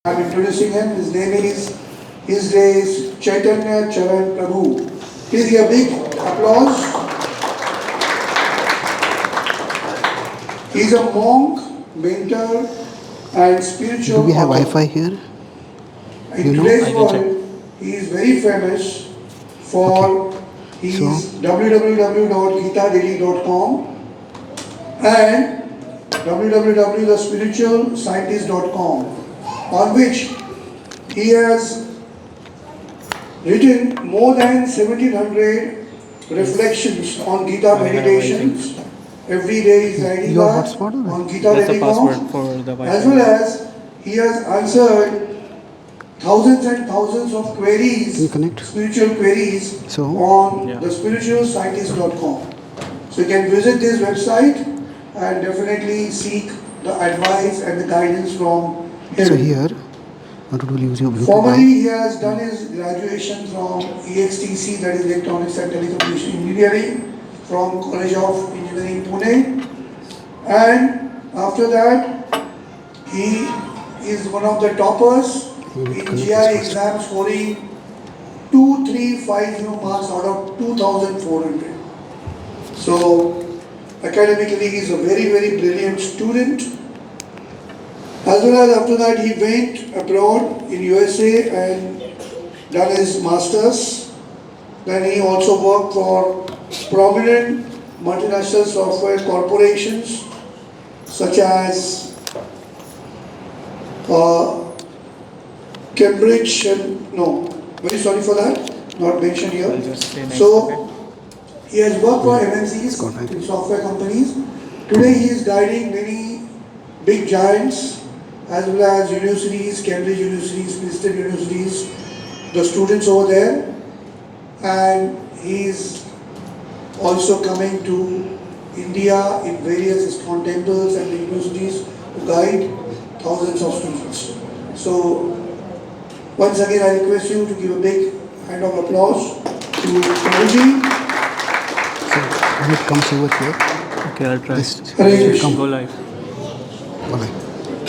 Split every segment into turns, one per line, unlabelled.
I'm introducing him. His name is Chaitaniya Charan Prabhu. Please give a big applause. He's a monk, mentor, and spiritual.
Do we have
author.
Wi-Fi here?
In today's world, he is very famous for his www.geetadaily.com and www.thespiritualscientist.com, on which he has written more than 1700 reflections on Gita meditations. Every day is writing
Your
that
hotspot?
on Gita.com, as well as he has answered thousands and thousands of queries, spiritual queries, on the spiritualscientist.com. So you can visit this website and definitely seek the advice and the guidance from him.
So here, what will use your Bluetooth?
Formerly, he has done his graduation from EXTC, that is Electronics and Telecommunication Engineering, from College of Engineering, Pune. And after that, he is one of the toppers in GRE exam, scoring 2350 marks out of 2400. So academically he is a very, very brilliant student. As well as after that he went abroad in USA and done his masters. Then he also worked for prominent multinational software corporations such as Cambridge very sorry for that, not mentioned here. So he has worked for MNCs in software companies. Today he is guiding many big giants as well as universities, Cambridge universities, Princeton universities, the students over there, and he is also coming to India in various ISKCON temples and universities to guide thousands of students. So once again I request you to give a big hand of applause to Prabhuji.
So when it comes over here,
okay, I'll try.
Go
live.
Go live.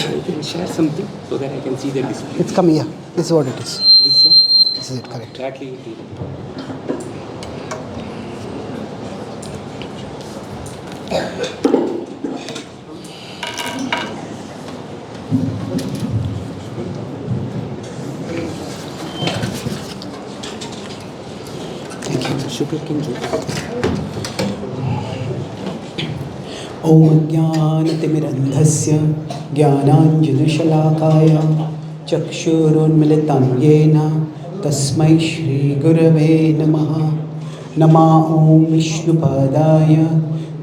You can share something so that I can see the display.
It's come here. This is what it is.
This one?
This is it, correct.
Exactly it is.
Thank you.
Sugar cane juice.
ॐ ज्ञानतिमिरन्धस्य ज्ञानाञ्जनशलाकाय चक्षुरुन्मिलितं येन तस्मै श्रीगुरवे नमः। नमा ॐ विष्णुपादाय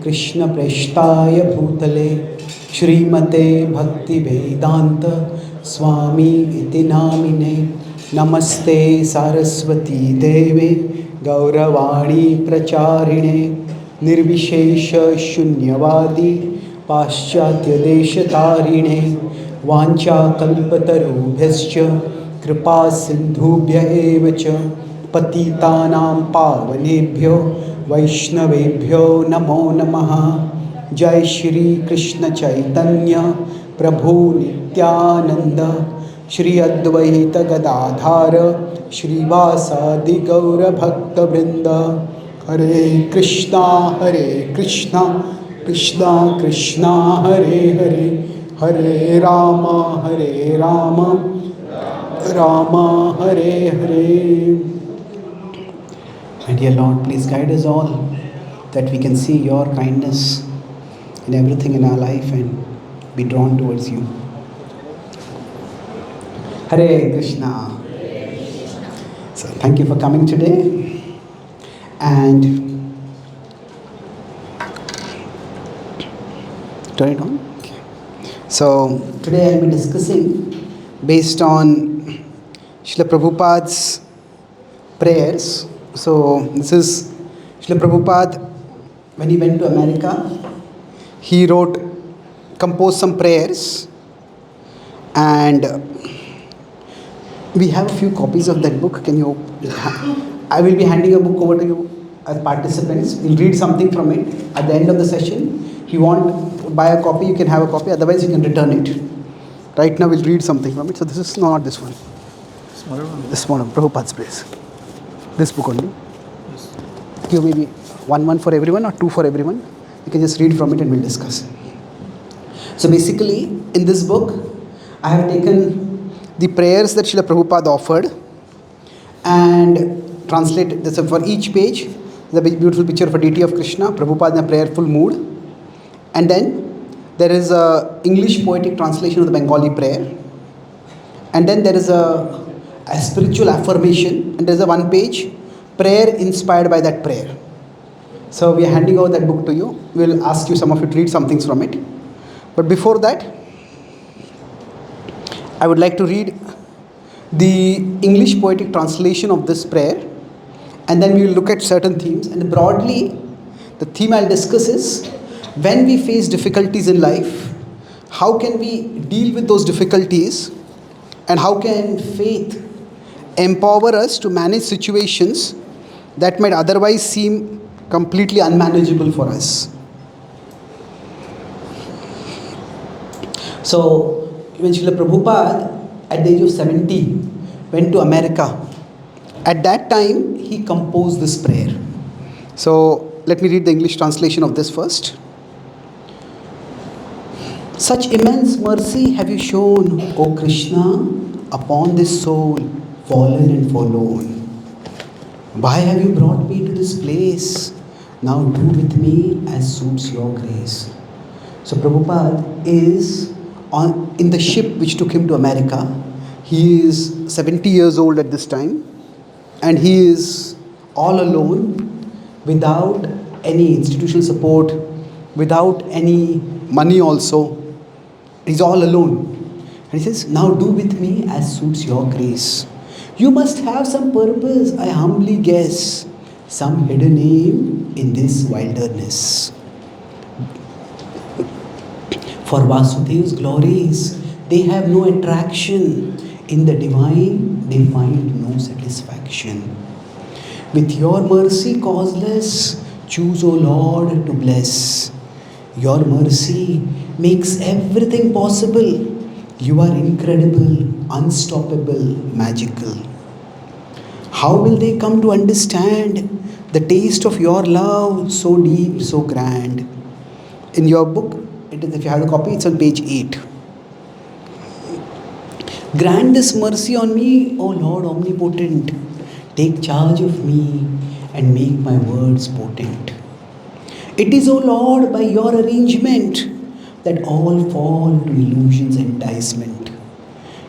कृष्णप्रेष्ठाय भूतले श्रीमते भक्तिवेदान्त स्वामी इति नामिने। नमस्ते सारस्वती देवे गौरवाणी प्रचारिणे निर्विशेष शून्यवादी पाश्चात्यदेशतारिणे वाञ्छाकल्पतरुभ्यश्च कृपा सिन्धुभ्य एव च पतितानां पावनेभ्यो वैष्णवेभ्यो नमो नमः। जय श्री कृष्ण चैतन्य प्रभु नित्यानंद श्री अद्वैत गदाधार श्रीवासादि गौर भक्तवृंद। हरे कृष्णा कृष्णा कृष्णा हरे हरे, हरे Ram Ram Hare Hare. My dear Lord, please guide us all that we can see your kindness in everything in our life and be drawn towards you. Hare Krishna. So thank you for coming today. And turn it on. Okay. So today I'll be discussing based on Srila Prabhupada's prayers. So this is Srila Prabhupada, when he went to America, he composed some prayers, and we have a few copies of that book. Can you? I will be handing a book over to you as participants. We'll read something from it at the end of the session. If you want to buy a copy, you can have a copy. Otherwise, you can return it. Right now we'll read something from it. So this is not this one.
Smaller one.
This one, Prabhupada's place. This book only. Give maybe one for everyone or two for everyone. You can just read from it and we'll discuss. So basically, in this book, I have taken the prayers that Srila Prabhupada offered and translated this. For each page, the beautiful picture of a deity of Krishna, Prabhupada in a prayerful mood. And then there is a English poetic translation of the Bengali prayer. And then there is a spiritual affirmation. And there is a one page prayer inspired by that prayer. So we are handing over that book to you. We will ask you, some of you, to read some things from it. But before that, I would like to read the English poetic translation of this prayer, and then we will look at certain themes. And broadly, the theme I'll discuss is, when we face difficulties in life, how can we deal with those difficulties, and how can faith empower us to manage situations that might otherwise seem completely unmanageable for us. So, when Srila Prabhupada, at the age of 70, went to America, at that time he composed this prayer. So, let me read the English translation of this first. Such immense mercy have you shown, O Krishna, upon this soul, fallen and forlorn. Why have you brought me to this place? Now do with me as suits your grace. So Prabhupada is in the ship which took him to America. He is 70 years old at this time, and he is all alone, without any institutional support, without any money also. He's all alone. And he says, now do with me as suits your grace. You must have some purpose, I humbly guess, some hidden aim in this wilderness. For Vasudev's glories, they have no attraction. In the divine, they find no satisfaction. With your mercy causeless, choose, O Lord, to bless. Your mercy makes everything possible. You are incredible, unstoppable, magical. How will they come to understand the taste of your love, so deep, so grand? In your book, it is, if you have the copy, it's on page 8. Grant this mercy on me, O Lord omnipotent. Take charge of me and make my words potent. It is, O Lord, by your arrangement that all fall to illusion's enticement.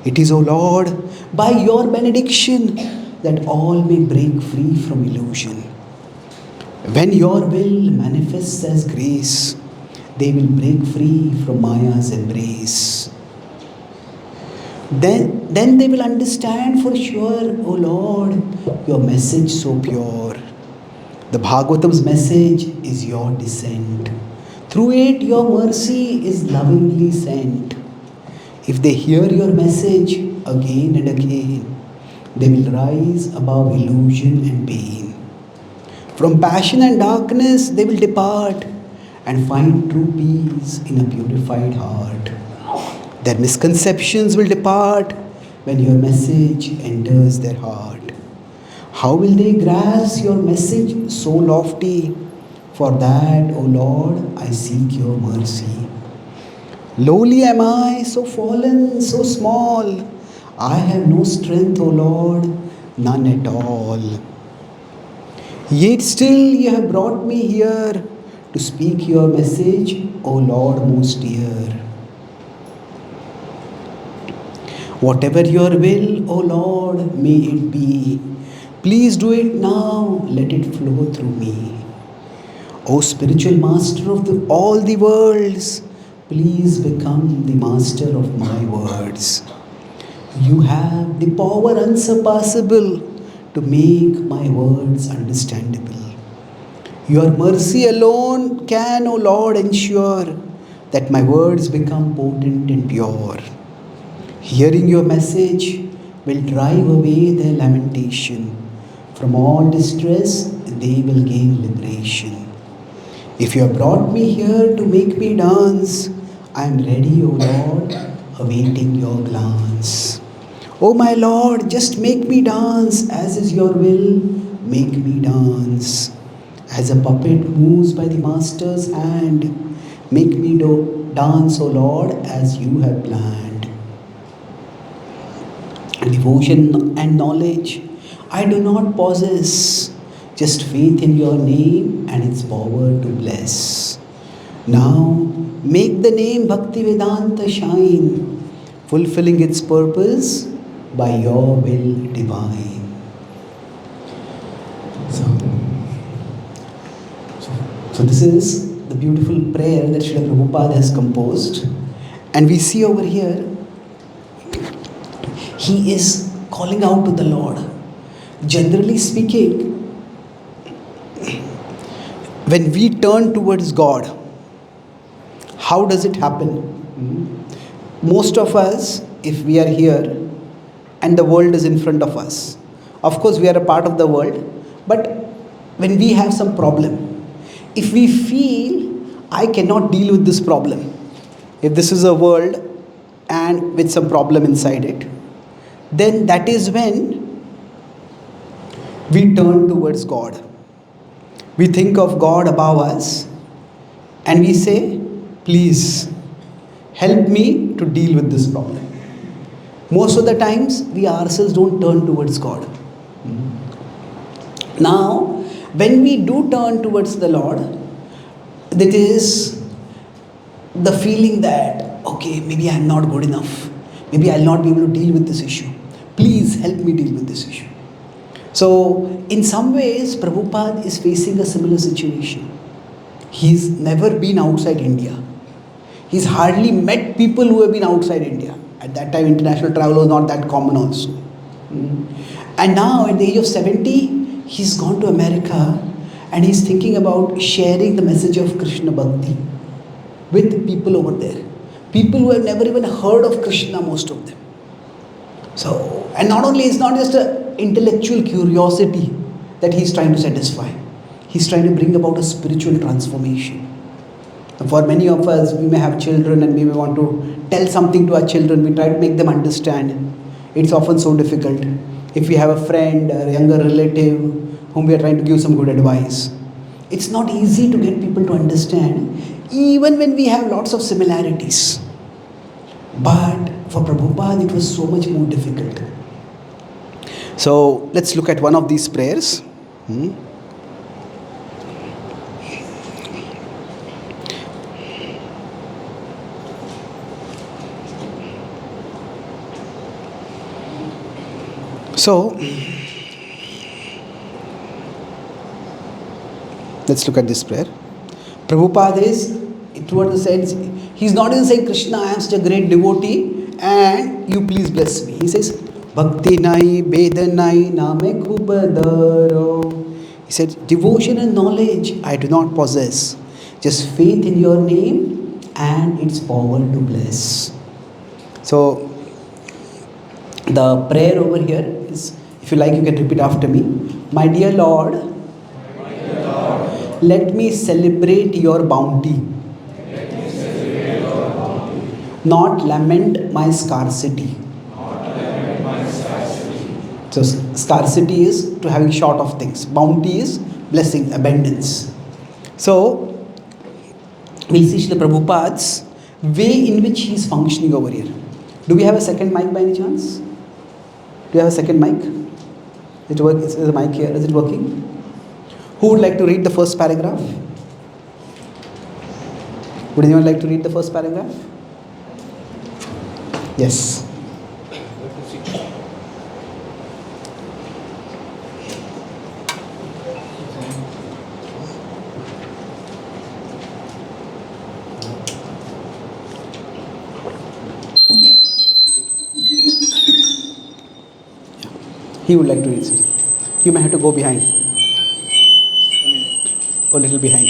It is, O Lord, by your benediction that all may break free from illusion. When your will manifests as grace, they will break free from Maya's embrace. Then they will understand for sure, O Lord, your message so pure. The Bhagavatam's message is your descent. Through it, your mercy is lovingly sent. If they hear your message again and again, they will rise above illusion and pain. From passion and darkness, they will depart and find true peace in a purified heart. Their misconceptions will depart when your message enters their heart. How will they grasp your message so lofty? For that, O Lord, I seek your mercy. Lowly am I, so fallen, so small. I have no strength, O Lord, none at all. Yet still you have brought me here to speak your message, O Lord most dear. Whatever your will, O Lord, may it be. Please do it now, let it flow through me. O spiritual master of all the worlds, please become the master of my words. You have the power unsurpassable to make my words understandable. Your mercy alone can, O Lord, ensure that my words become potent and pure. Hearing your message will drive away their lamentation. From all distress, they will gain liberation. If you have brought me here to make me dance, I am ready, O Lord. awaiting your glance. Oh my Lord, just make me dance, as is your will, make me dance. As a puppet moves by the master's hand, make me dance, O Lord, as you have planned. Devotion and knowledge I do not possess, just faith in your name and its power to bless. Now make the name Bhakti Vedanta shine, fulfilling its purpose by your will divine. So this is the beautiful prayer that Srila Prabhupada has composed. And we see over here, he is calling out to the Lord. Generally speaking, when we turn towards God, how does it happen? Most of us, if we are here and the world is in front of us, of course we are a part of the world, but when we have some problem, if we feel I cannot deal with this problem, if this is a world and with some problem inside it, then that is when we turn towards God. We think of God above us and we say, please help me to deal with this problem. Most of the times we ourselves don't turn towards God. Now, when we do turn towards the Lord, that is the feeling that, okay, maybe I'm not good enough. Maybe I'll not be able to deal with this issue. Please help me deal with this issue. So, in some ways, Prabhupada is facing a similar situation. He's never been outside India. He's hardly met people who have been outside India. At that time, international travel was not that common also. And now, at the age of 70, he's gone to America and he's thinking about sharing the message of Krishna Bhakti with people over there. People who have never even heard of Krishna, most of them. So, and not only, it's not just an intellectual curiosity that he's trying to satisfy. He's trying to bring about a spiritual transformation. For many of us, we may have children and we may want to tell something to our children. We try to make them understand. It's often so difficult. If we have a friend, a younger relative, whom we are trying to give some good advice, it's not easy to get people to understand, even when we have lots of similarities. But for Prabhupada, it was so much more difficult. So let's look at one of these prayers. So let's look at this prayer. Prabhupada is, toward the sense, he's not even saying, Krishna, I am such a great devotee and you please bless me. He says, Bhakti nai, Bedanai, Name Kubadaro. He said, devotion and knowledge I do not possess, just faith in your name and its power to bless. So, the prayer over here is, if you like, you can repeat after me. My dear Lord, let me celebrate your bounty, not lament my scarcity. So scarcity is to having short of things. Bounty is blessing, abundance. So we'll see Srila Prabhupada's way in which he is functioning over here. Do we have a second mic by any chance? Do you have a second mic? Is the mic here? Is it working? Who would like to read the first paragraph? Would anyone like to read the first paragraph? Yes. He would like to read it. You may have to go behind. A little behind.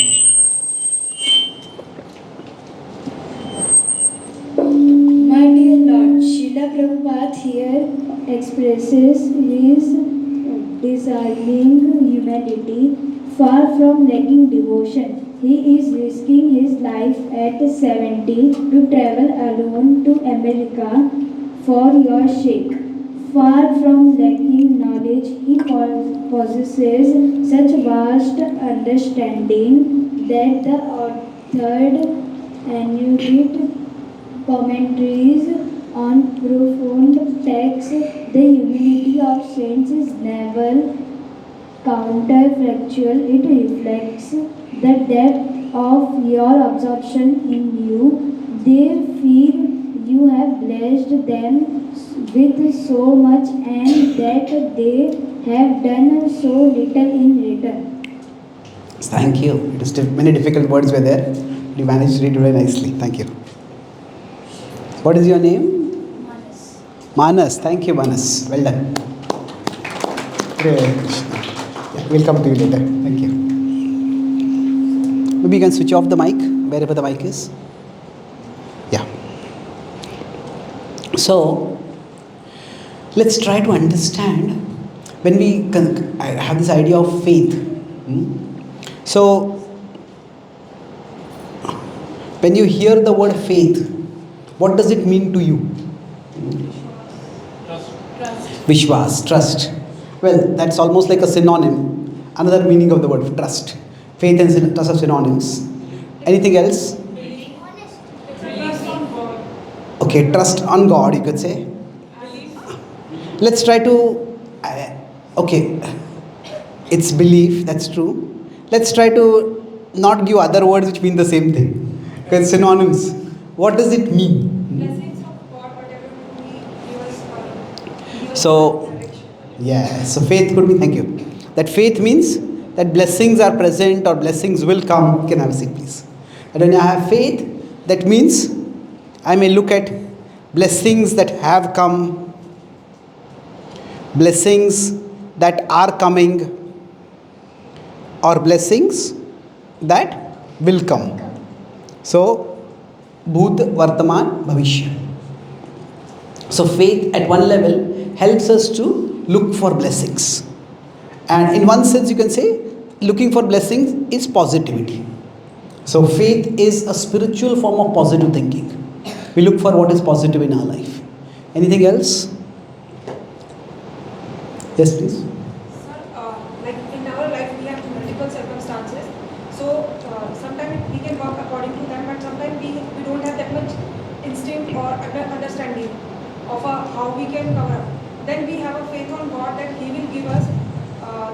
My dear Lord, Srila Prabhupada here expresses his discerning humanity far from lacking devotion. he is risking his life at 70 to travel alone to America for your sake. Far from lacking knowledge, he possesses such vast understanding that the authored erudite commentaries on profound texts, the humanity of saints is never counterfactual. It reflects the depth of your absorption in you. They feel you have blessed them with so much and that they have done so little in return.
Thank you. It is many difficult words were there. You managed to read it very nicely. Thank you. What is your name?
Manas.
Manas. Thank you, Manas. Well done. Hare Krishna. Yeah, we'll come to you later. Thank you. Maybe you can switch off the mic, wherever the mic is. Yeah. So, let's try to understand when I have this idea of faith. So, when you hear the word faith, what does it mean to you?
Trust.
Vishwas, trust. Well, that's almost like a synonym. Another meaning of the word trust. Faith and trust are synonyms. Anything else? Okay, trust on God, you could say. Let's try to. Okay, it's belief, that's true. Let's try to not give other words which mean the same thing. Because synonyms. What does it mean?
Blessings of God, whatever we give us
So, yeah, so faith could be, thank you. That faith means that blessings are present or blessings will come. You can have a seat, please. And when I have faith, that means I may look at blessings that have come, blessings that are coming, or blessings that will come. So, Bhut, Vartaman, Bhavishya. So faith at one level helps us to look for blessings. And in one sense you can say looking for blessings is positivity. So faith is a spiritual form of positive thinking. We look for what is positive in our life. Anything else? Yes, please.
Sir, like in our life we have multiple circumstances. So sometimes we can work according to them, but sometimes we don't have that much instinct or understanding of how we can cover up. Then we have a faith on God that He will give us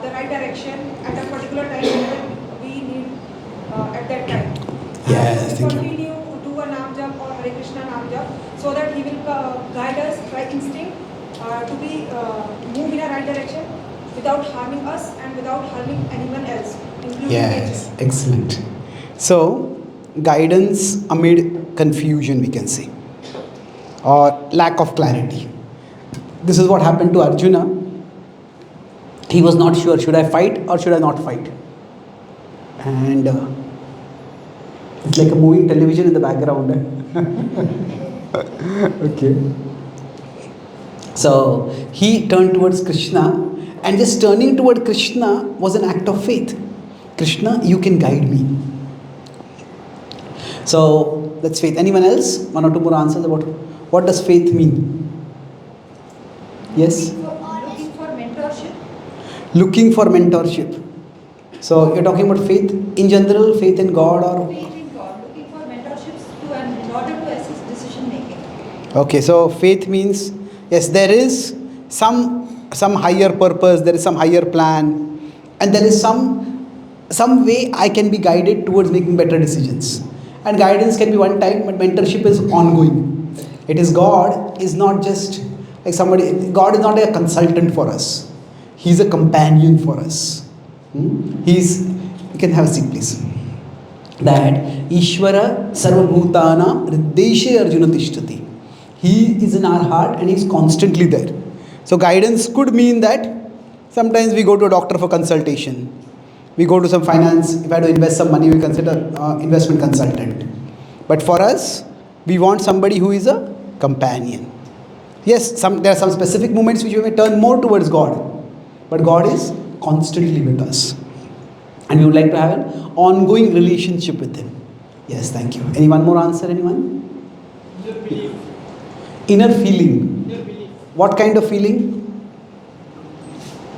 the right direction at a particular time that we need at that time.
Yes,
So we
thank you.
continue to do a Naam Jap or Hare Krishna Naam Jap so that He will guide us by instinct to be move in a right direction without harming us and without harming anyone else, including
Yes,
nature.
excellent. So, guidance amid confusion, we can say, or lack of clarity. This is what happened to Arjuna. He was not sure, should I fight or should I not fight? And it's like a moving television in the background. Okay. So he turned towards Krishna, and just turning toward Krishna was an act of faith. Krishna, you can guide me. So that's faith. Anyone else? One or two more answers about what does faith mean? Yes?
Looking for mentorship.
Looking for mentorship. So you're talking about faith in general, faith in God, or
Faith in God, looking for mentorships in order to assist decision making.
okay, so faith means yes, there is some higher purpose, there is some higher plan, and there is some way I can be guided towards making better decisions. And guidance can be one time, but mentorship is ongoing. It is God is not just like somebody. God is not a consultant for us. He's a companion for us. You can have a seat, please. That Ishvara Sarvabhutana Riddeshe Arjuna Tishtati. He is in our heart and He's constantly there. So guidance could mean that sometimes we go to a doctor for consultation. We go to some finance. If I have to invest some money, we consider investment consultant. But for us, we want somebody who is a companion. Yes, there are some specific moments which we may turn more towards God. But God is constantly with us. And we would like to have an ongoing relationship with Him. Yes, thank you. Any one more answer, anyone?
Inner belief.
Inner feeling.
Inner belief.
What kind of feeling?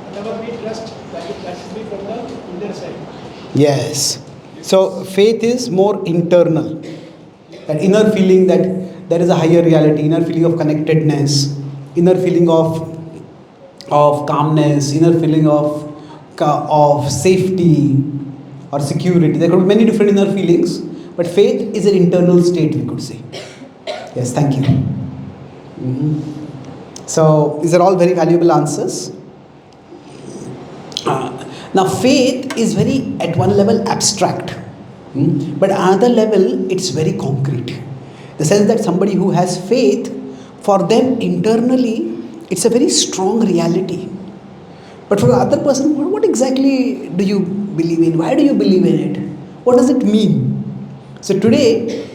Whatever we trust, that should be from the inner side.
Yes. So faith is more internal. That inner feeling that there is a higher reality, inner feeling of connectedness, inner feeling of calmness, inner feeling of safety or security. There could be many different inner feelings, but faith is an internal state, we could say. Yes, thank you. So these are all very valuable answers. Now faith is very at one level abstract, but another level it's very concrete. The sense that somebody who has faith, for them internally it's a very strong reality. But for the other person, what exactly do you believe in? Why do you believe in it? What does it mean? So today,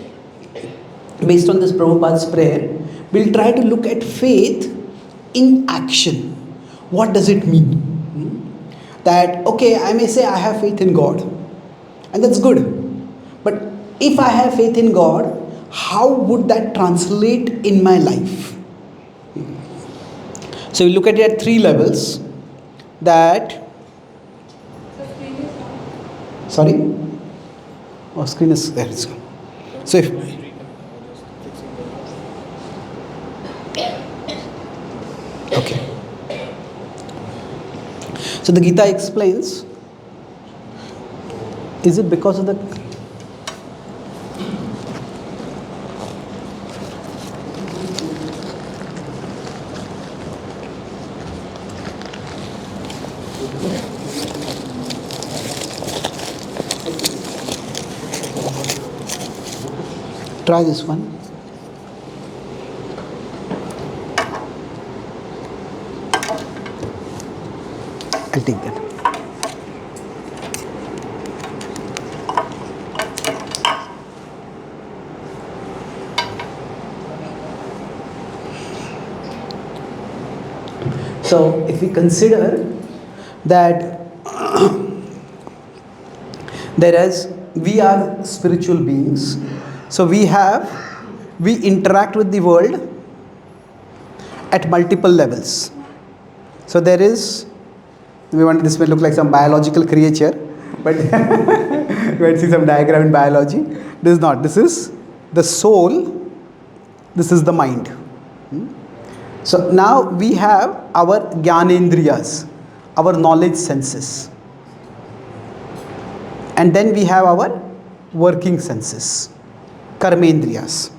based on this Prabhupada's prayer, we'll try to look at faith in action. What does it mean? That, okay, I may say I have faith in God, and that's good. But if I have faith in God, how would that translate in my life? So we look at it at three levels. That, sorry? Oh, screen is there. It's gone. So if okay. So the Gita explains, is it because of the try this one. I'll take that. So if we consider that we are spiritual beings, so we interact with the world at multiple levels. So there is, this may look like some biological creature, but you might see some diagram in biology. This is not. This is the soul. This is the mind. So now we have our Jnanendriyas, our knowledge senses. And then we have our working senses, Karmendriyas.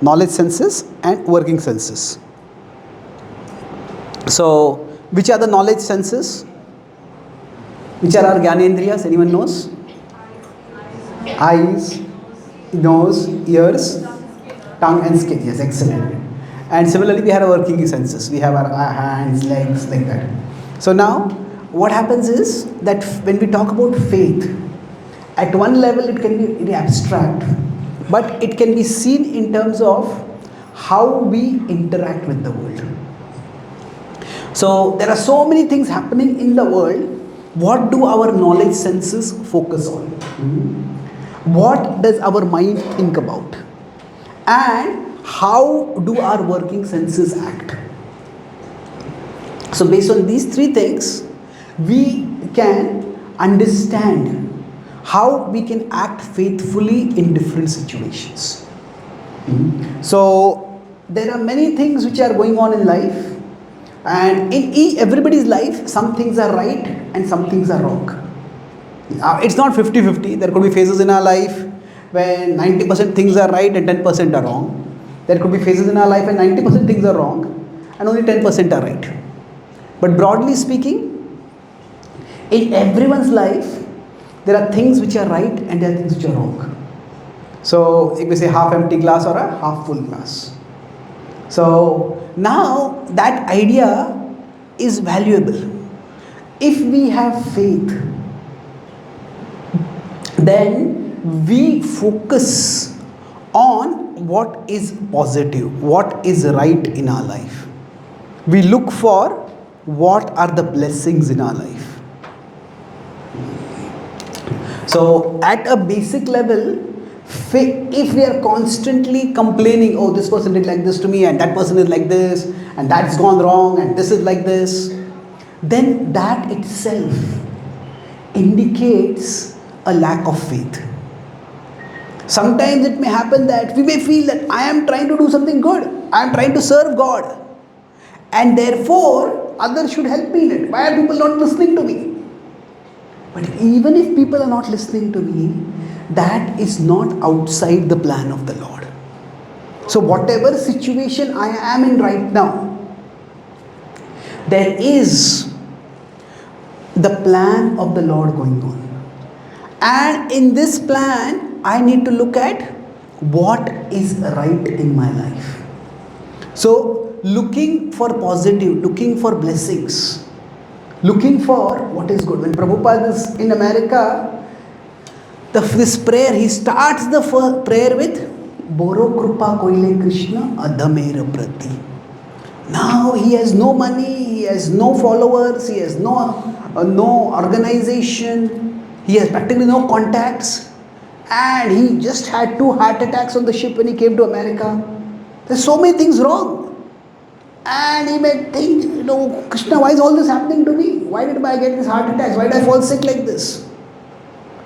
Knowledge senses and working senses. So, which are the knowledge senses? Which are our Jnanendriyas? Anyone knows? Eyes, nose, ears, tongue and skin. Yes, excellent. And similarly, we have our working senses. We have our hands, legs, like that. So now, what happens is that when we talk about faith, at one level it can be very abstract, but it can be seen in terms of how we interact with the world. So there are so many things happening in the world. What do our knowledge senses focus on? What does our mind think about? And how do our working senses act? So based on these three things, we can understand how we can act faithfully in different situations. So there are many things which are going on in life, and in everybody's life some things are right and some things are wrong. It's not 50-50. There could be phases in our life when 90% things are right and 10% are wrong. There could be phases in our life when 90% things are wrong and only 10% are right. But broadly speaking, in everyone's life, there are things which are right and there are things which are wrong. So, if we say half empty glass or a half full glass. So, now that idea is valuable. If we have faith, then we focus on what is positive, what is right in our life. We look for what are the blessings in our life. So at a basic level, if we are constantly complaining, oh, this person did like this to me, and that person is like this, and that's gone wrong, and this is like this, then that itself indicates a lack of faith. Sometimes it may happen that we may feel that I am trying to do something good, I am trying to serve God, and therefore others should help me in it. Why are people not listening to me? But even if people are not listening to me, that is not outside the plan of the Lord. So whatever situation I am in right now, there is the plan of the Lord going on. And in this plan, I need to look at what is right in my life. So looking for positive, looking for blessings, looking for what is good. When Prabhupada is in America, this prayer, he starts the first prayer with Boro Krupa Koile Krishna Adhamera Prati. Now he has no money, he has no followers, he has no organization, he has practically no contacts, and he just had 2 heart attacks on the ship when he came to America. There's so many things wrong. And he may think, Krishna, why is all this happening to me? Why did I get these heart attacks? Why did I fall sick like this?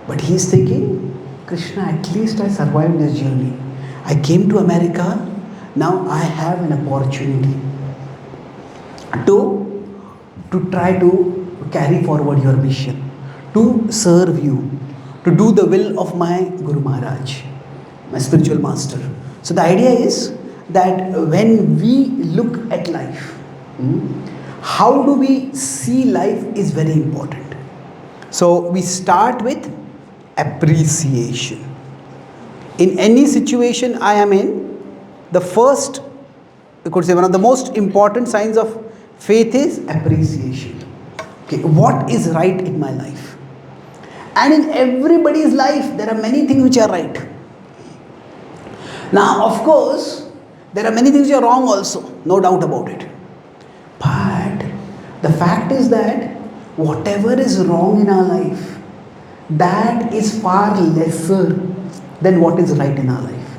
But he's thinking, Krishna, at least I survived this journey. I came to America, now I have an opportunity to try to carry forward your mission, to serve you, to do the will of my Guru Maharaj, my spiritual master. So the idea is that when we look at life, how do we see life is very important. So we start with appreciation. In any situation I am in, the first, you could say one of the most important signs of faith is appreciation. Okay, what is right in my life? And in everybody's life, there are many things which are right. Now, of course, there are many things which are wrong also, no doubt about it. But the fact is that whatever is wrong in our life, that is far lesser than what is right in our life.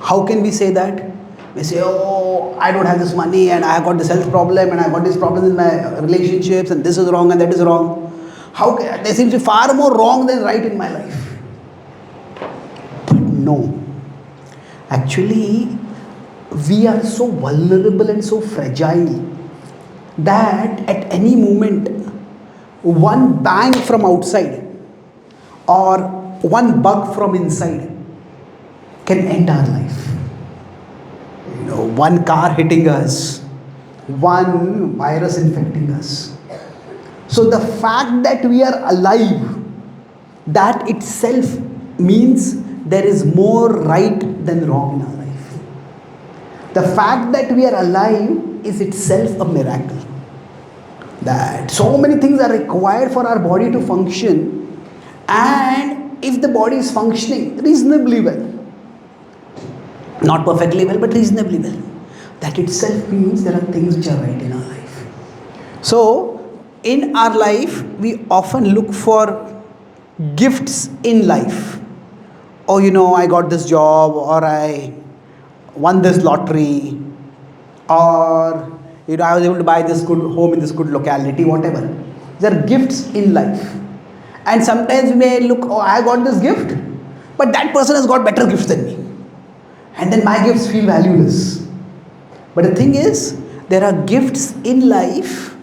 How can we say that? We say, oh, I don't have this money, and I have got this health problem, and I have got this problem in my relationships, and this is wrong and that is wrong. There seems to be far more wrong than right in my life. But no. Actually, we are so vulnerable and so fragile that at any moment, one bang from outside or one bug from inside can end our life. One car hitting us, one virus infecting us. So the fact that we are alive, that itself means there is more right than wrong in our life. The fact that we are alive is itself a miracle. That so many things are required for our body to function, and if the body is functioning reasonably well, not perfectly well, but reasonably well, that itself means there are things which are right in our life. So, in our life, we often look for gifts in life. Oh, I got this job, or I won this lottery, or I was able to buy this good home in this good locality, whatever. There are gifts in life. And sometimes we may look, oh, I got this gift, but that person has got better gifts than me. And then my gifts feel valueless. But the thing is, there are gifts in life,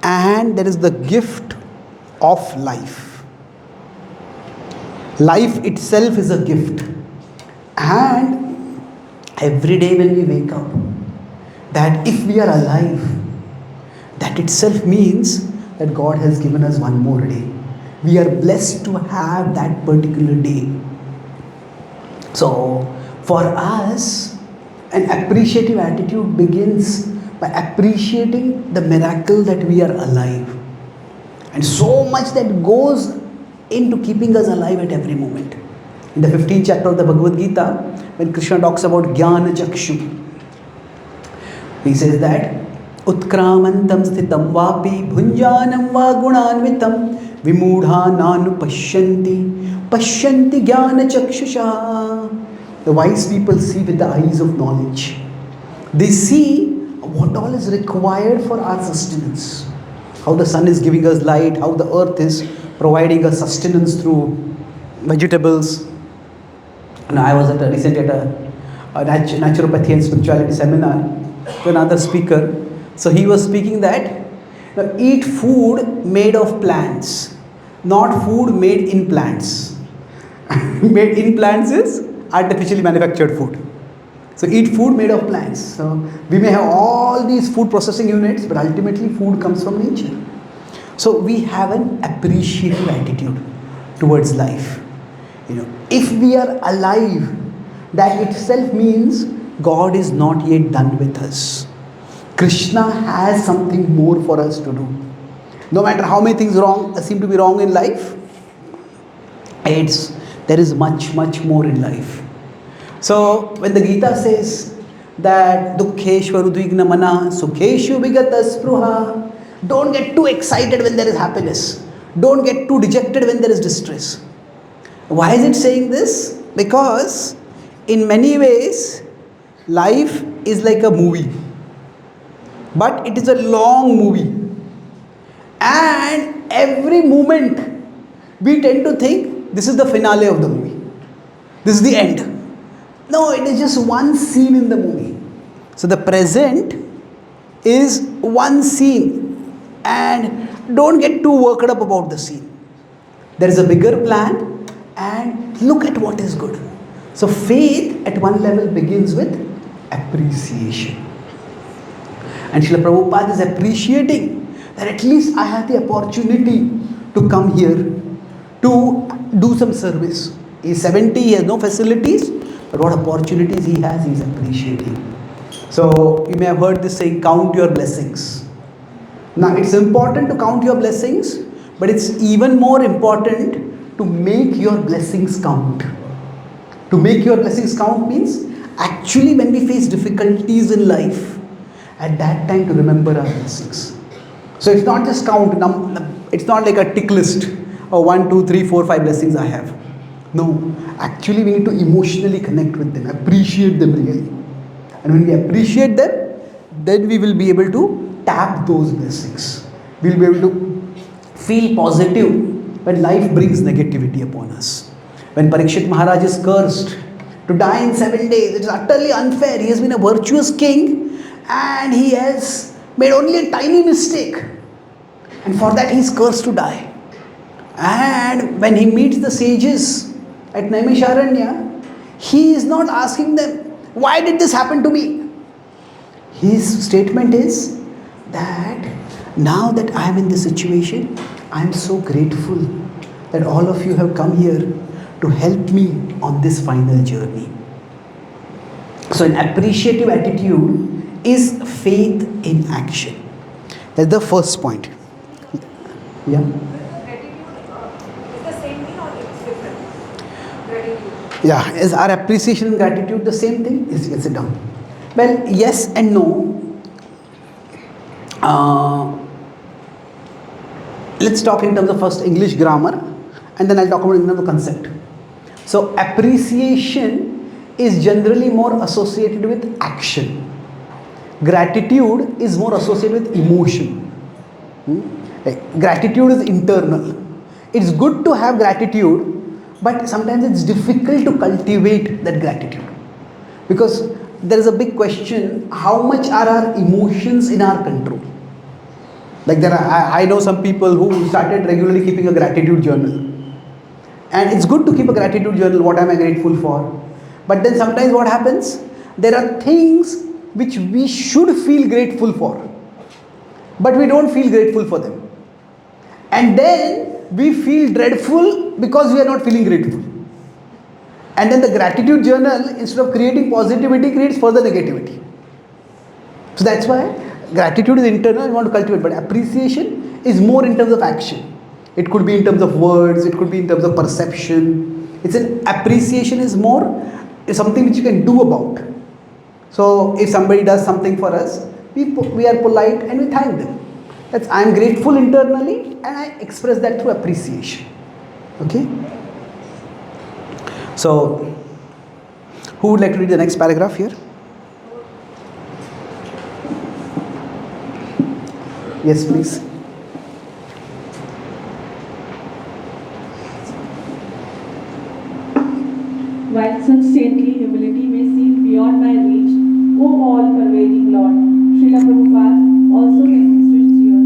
and there is the gift of life. Life itself is a gift. And every day when we wake up, that if we are alive, that itself means that God has given us one more day. We are blessed to have that particular day. So, for us, an appreciative attitude begins by appreciating the miracle that we are alive. And so much that goes into keeping us alive at every moment. In the 15th chapter of the Bhagavad Gita, when Krishna talks about Jnana Chakshu, he says that Utkramantam sthitam vapi bhunjanam va gunanvitam Vimudha nanu pashyanti, pashyanti jnana chakshusha. The wise people see with the eyes of knowledge. They see what all is required for our sustenance. How the sun is giving us light, how the earth is providing us sustenance through vegetables. And I was recently at a naturopathy and spirituality seminar to another speaker. So he was speaking that eat food made of plants, not food made in plants. Made in plants is artificially manufactured food. So eat food made of plants. So we may have all these food processing units, but ultimately food comes from nature. So we have an appreciative attitude towards life. If we are alive, that itself means God is not yet done with us. Krishna has something more for us to do. No matter how many things seem to be wrong in life, there is much more in life. So when the Gita says that Dukkheshvaru Dvigna Mana Sukheshu Vigata Spruha, don't get too excited when there is happiness. Don't get too dejected when there is distress. Why is it saying this? Because in many ways life is like a movie, but it is a long movie, and every moment we tend to think this is the finale of the movie, this is the end. No, it is just one scene in the movie. So the present is one scene, and don't get too worked up about the scene. There is a bigger plan, and look at what is good. So faith at one level begins with appreciation. And Srila Prabhupada is appreciating that at least I have the opportunity to come here to do some service. He is 70, he has no facilities, but what opportunities he has, he is appreciating. So you may have heard this saying, count your blessings. Now it's important to count your blessings, but it's even more important to make your blessings count. To make your blessings count means actually when we face difficulties in life, at that time to remember our blessings. So it's not just count, it's not like a tick list of 1, 2, 3, 4, 5 blessings I have. No, actually we need to emotionally connect with them, appreciate them really. And when we appreciate them, then we will be able to tap those blessings. We will be able to feel positive when life brings negativity upon us. When Parikshit Maharaj is cursed to die in 7 days, it is utterly unfair. He has been a virtuous king and he has made only a tiny mistake. And for that he is cursed to die. And when he meets the sages at Naimisharanya, he is not asking them, why did this happen to me? His statement is that now that I am in this situation, I am so grateful that all of you have come here to help me on this final journey. So an appreciative attitude is faith in action. That's the first point. Yeah.
Gratitude is the same thing or it's different? Gratitude.
Yeah, is our appreciation and gratitude the same thing? Yes, you can sit down. Well, yes and no. Let's talk in terms of first English grammar and then I'll talk about another concept. So appreciation is generally more associated with action. Gratitude is more associated with emotion. Gratitude is internal. It's good to have gratitude, but sometimes it's difficult to cultivate that gratitude. Because there is a big question, how much are our emotions in our control? Like I know some people who started regularly keeping a gratitude journal. And it's good to keep a gratitude journal, what am I grateful for? But then sometimes what happens? There are things which we should feel grateful for, but we don't feel grateful for them. And then we feel dreadful because we are not feeling grateful. And then the gratitude journal, instead of creating positivity, creates further negativity. So that's why gratitude is internal, we want to cultivate, but appreciation is more in terms of action. It could be in terms of words, it could be in terms of perception. It's an appreciation is something which you can do about. So if somebody does something for us, we are polite and we thank them. I'm grateful internally and I express that through appreciation. Okay? So, who would like to read the next paragraph here? Yes, please.
While such saintly humility may seem beyond my reach, O all-pervading Lord, Srila Prabhupada also demonstrates here.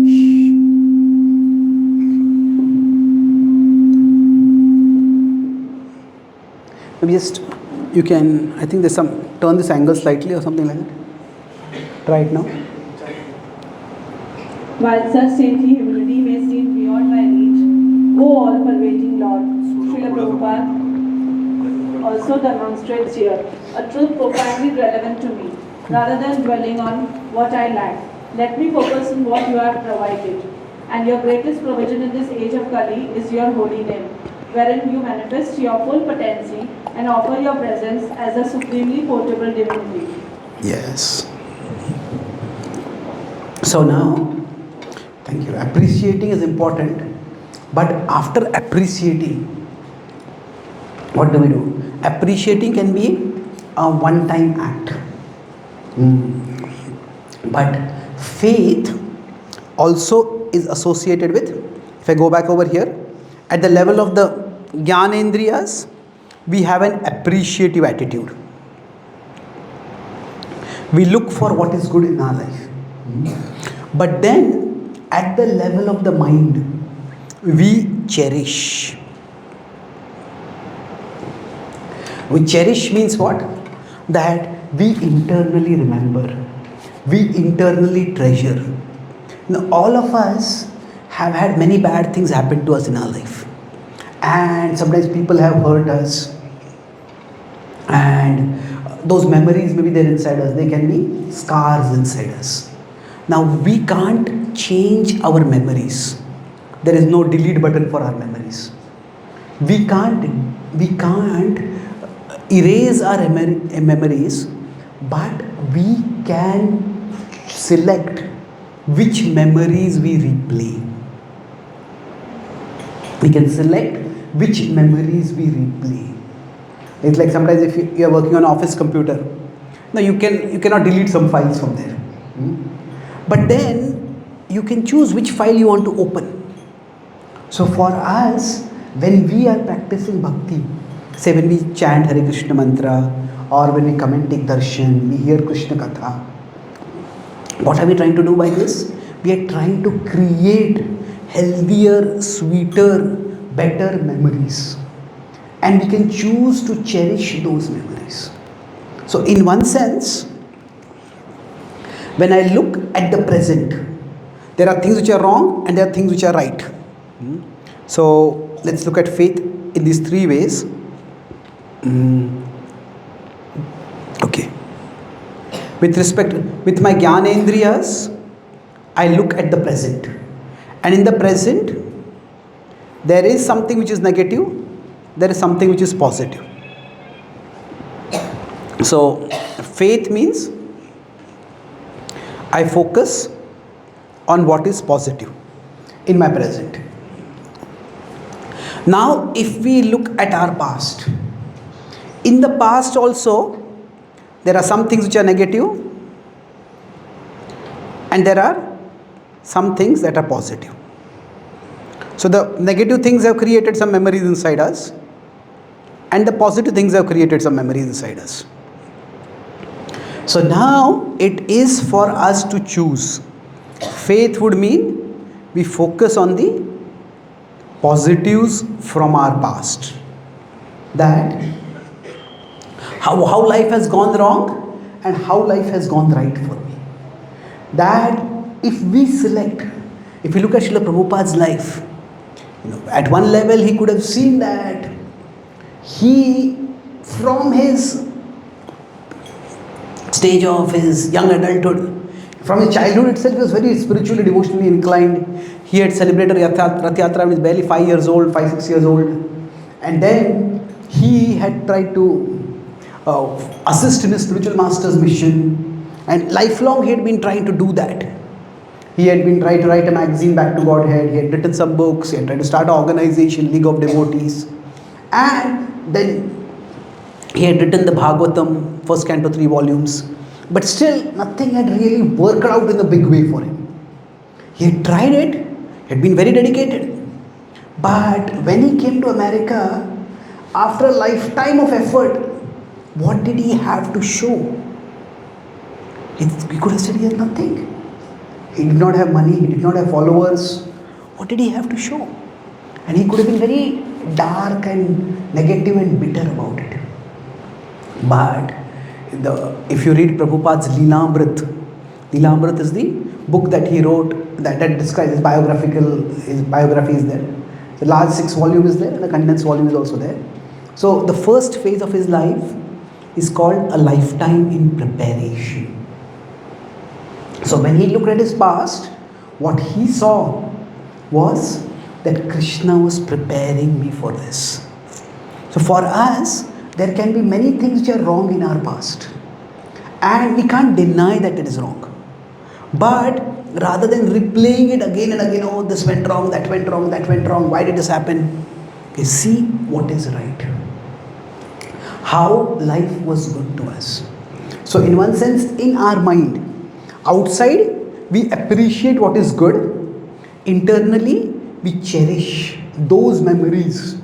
Maybe just, you can, I think there's some, turn this angle slightly or something like that. Try it now.
While such saintly humility may seem beyond my reach, O all-pervading Lord, Srila Prabhupada also demonstrates here a truth profoundly relevant to me. Rather than dwelling on what I lack, let me focus on what you have provided. And your greatest provision in this age of Kali is your holy name, wherein you manifest your full potency and offer your presence as a supremely portable divinity.
Yes. So now, thank you. Appreciating is important, but after appreciating, what do? Appreciating can be a one-time act. But faith also is associated with, if I go back over here, at the level of the Jnanendriyas, we have an appreciative attitude. We look for what is good in our life. But then, at the level of the mind, we cherish. We cherish means what? That we internally remember. We internally treasure. Now, all of us have had many bad things happen to us in our life. And sometimes people have hurt us. And those memories, maybe they're inside us. They can be scars inside us. Now, we can't change our memories. There is no delete button for our memories. We can't erase our memories, but we can select which memories we replay. We can select which memories we replay. It's like sometimes if you are working on office computer, now you cannot delete some files from there. But then you can choose which file you want to open. So for us, when we are practicing bhakti, say when we chant Hare Krishna mantra, or when we come and take darshan, we hear Krishna katha, what are we trying to do by this? We are trying to create healthier, sweeter, better memories. And we can choose to cherish those memories. So in one sense, when I look at the present, there are things which are wrong and there are things which are right. So let's look at faith in these three ways. Okay. With my Jnanendriyas, I look at the present. And in the present, there is something which is negative, there is something which is positive. So, faith means I focus on what is positive in my present. Now, if we look at our past, in the past also, there are some things which are negative and there are some things that are positive. So the negative things have created some memories inside us and the positive things have created some memories inside us. So now it is for us to choose. Faith would mean we focus on the positives from our past. That how life has gone wrong and how life has gone right for me. That if we select, if we look at Srila Prabhupada's life, at one level he could have seen that he, from his stage of his young adulthood, from his childhood itself, he was very spiritually, devotionally inclined. He had celebrated Rath Yatra when he was barely 5 years old, 5-6 years old. And then he had tried to assist in his spiritual master's mission. And lifelong he had been trying to do that. He had been trying to write a magazine back to Godhead. He had written some books. He had tried to start an organization, League of Devotees. And then he had written the Bhagavatam, first canto, 3 volumes. But still, nothing had really worked out in a big way for him. He had tried it. He had been very dedicated. But when he came to America, after a lifetime of effort, what did he have to show? We could have said he had nothing. He did not have money, he did not have followers. What did he have to show? And he could have been very dark and negative and bitter about it. But if you read Prabhupada's Leelamrit is the book that he wrote that describes his biography is there. The large 6 volume is there and the condensed volume is also there. So the first phase of his life is called a lifetime in preparation. So when he looked at his past, what he saw was that Krishna was preparing me for this. So for us, there can be many things which are wrong in our past. And we can't deny that it is wrong. But rather than replaying it again and again, oh, this went wrong, that went wrong, that went wrong, why did this happen? Okay, see what is right. How life was good to us. So in one sense, in our mind, outside, we appreciate what is good. Internally, we cherish those memories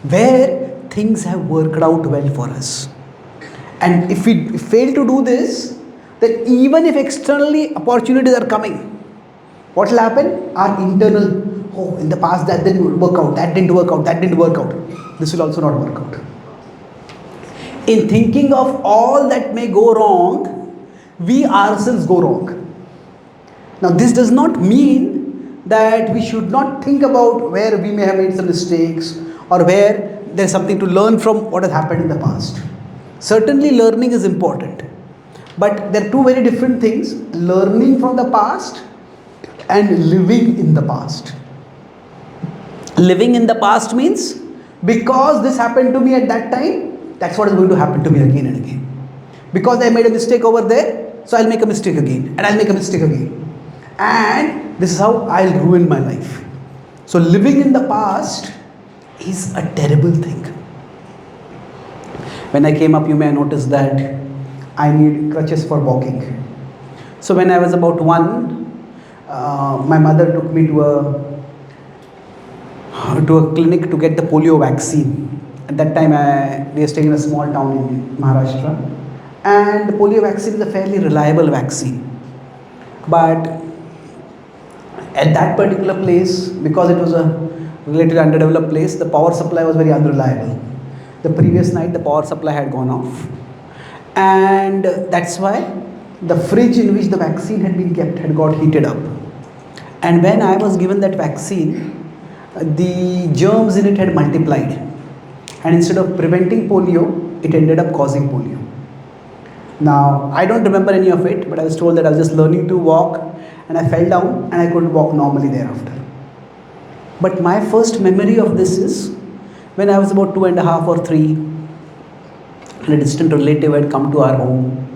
where things have worked out well for us. And if we fail to do this, then even if externally opportunities are coming, what will happen? Our internal, oh, in the past that didn't work out, that didn't work out, that didn't work out. This will also not work out. In thinking of all that may go wrong, we ourselves go wrong. Now this does not mean that we should not think about where we may have made some mistakes or where there is something to learn from what has happened in the past. Certainly learning is important. But there are two very different things, learning from the past and living in the past. Living in the past means, because this happened to me at that time, that's what is going to happen to me again and again. Because I made a mistake over there, so I'll make a mistake again, and I'll make a mistake again. And this is how I'll ruin my life. So living in the past is a terrible thing. When I came up, you may have noticed that I need crutches for walking. So when I was about 1, my mother took me to a clinic to get the polio vaccine. At that time, we were staying in a small town in Maharashtra, and the polio vaccine is a fairly reliable vaccine. But at that particular place, because it was a relatively underdeveloped place, the power supply was very unreliable. The previous night, the power supply had gone off. And that's why the fridge in which the vaccine had been kept had got heated up. And when I was given that vaccine, the germs in it had multiplied. And instead of preventing polio, it ended up causing polio. Now, I don't remember any of it, but I was told that I was just learning to walk and I fell down and I couldn't walk normally thereafter. But my first memory of this is when I was about 2.5 or 3, and a distant relative had come to our home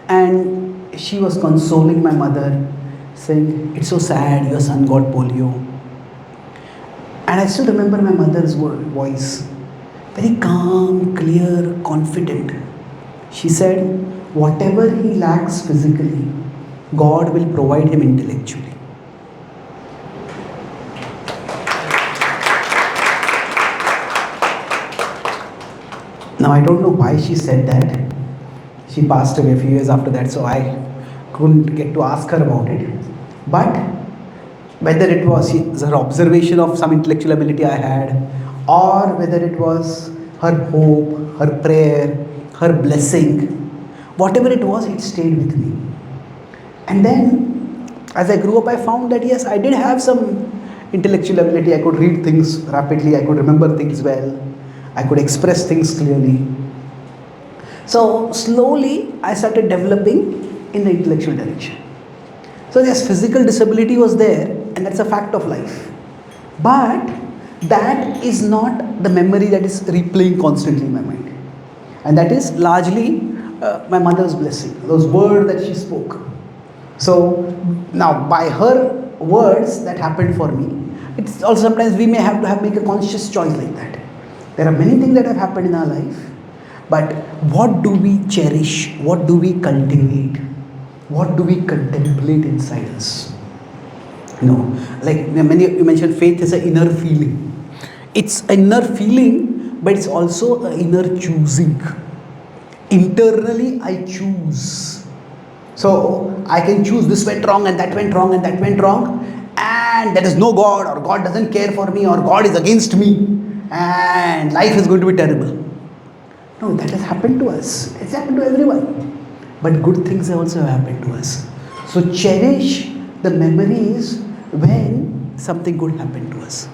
and she was consoling my mother, saying, "It's so sad, your son got polio." And I still remember my mother's voice, very calm, clear, confident. She said, whatever he lacks physically, God will provide him intellectually. Now I don't know why she said that. She passed away a few years after that, so I couldn't get to ask her about it. But whether it was her observation of some intellectual ability I had, or whether it was her hope, her prayer, her blessing, whatever it was, it stayed with me. And then as I grew up, I found that yes, I did have some intellectual ability. I could read things rapidly, I could remember things well, I could express things clearly. So slowly I started developing in the intellectual direction. So yes, physical disability was there, and that's a fact of life. But that is not the memory that is replaying constantly in my mind. And that is largely my mother's blessing, those words that she spoke. So now by her words that happened for me, it's also sometimes we may have to make a conscious choice like that. There are many things that have happened in our life, but what do we cherish? What do we cultivate? What do we contemplate inside us? Like many you mentioned, faith is an inner feeling. It's inner feeling, but it's also an inner choosing. Internally, I choose. So I can choose this went wrong and that went wrong and that went wrong, and there is no God, or God doesn't care for me, or God is against me, and life is going to be terrible. No, that has happened to us. It's happened to everyone. But good things also have happened to us. So cherish the memories when something good happened to us.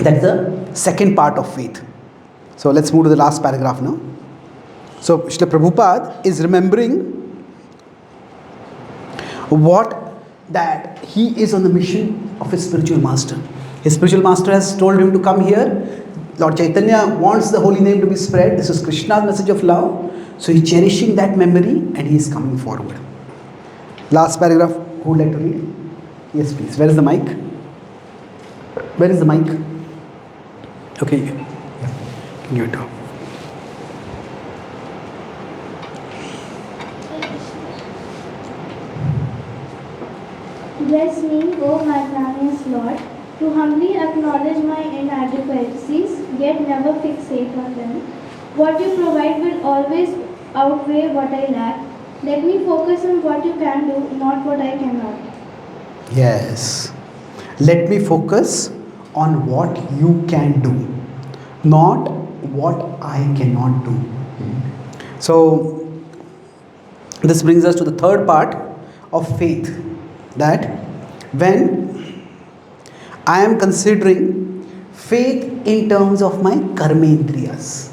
That's the second part of faith. So let's move to the last paragraph now. So Srila Prabhupada is remembering that he is on the mission of his spiritual master. His spiritual master has told him to come here. Lord Chaitanya wants the holy name to be spread. This is Krishna's message of love. So he's cherishing that memory and he is coming forward. Last paragraph, who would like to read? Yes, please. Where is the mic? Where is the mic? Okay. Can give it to her.
Bless me, O magnanimous Lord, to humbly acknowledge my inadequacies, yet never fixate on them. What you provide will always outweigh what I lack. Let me focus on what you can do, not what I cannot.
Yes. Let me focus on what you can do, not what I cannot do. So, this brings us to the third part of faith, that when I am considering faith in terms of my karmendriyas,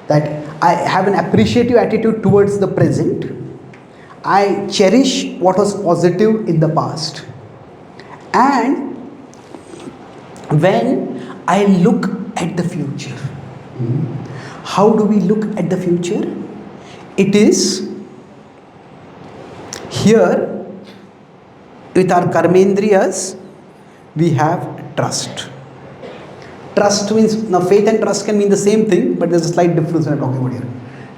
that I have an appreciative attitude towards the present, I cherish what was positive in the past, and when I look at the future, how do we look at the future? It is here with our karmendriyas, we have trust. Trust means, now faith and trust can mean the same thing, but there's a slight difference when I'm talking about here.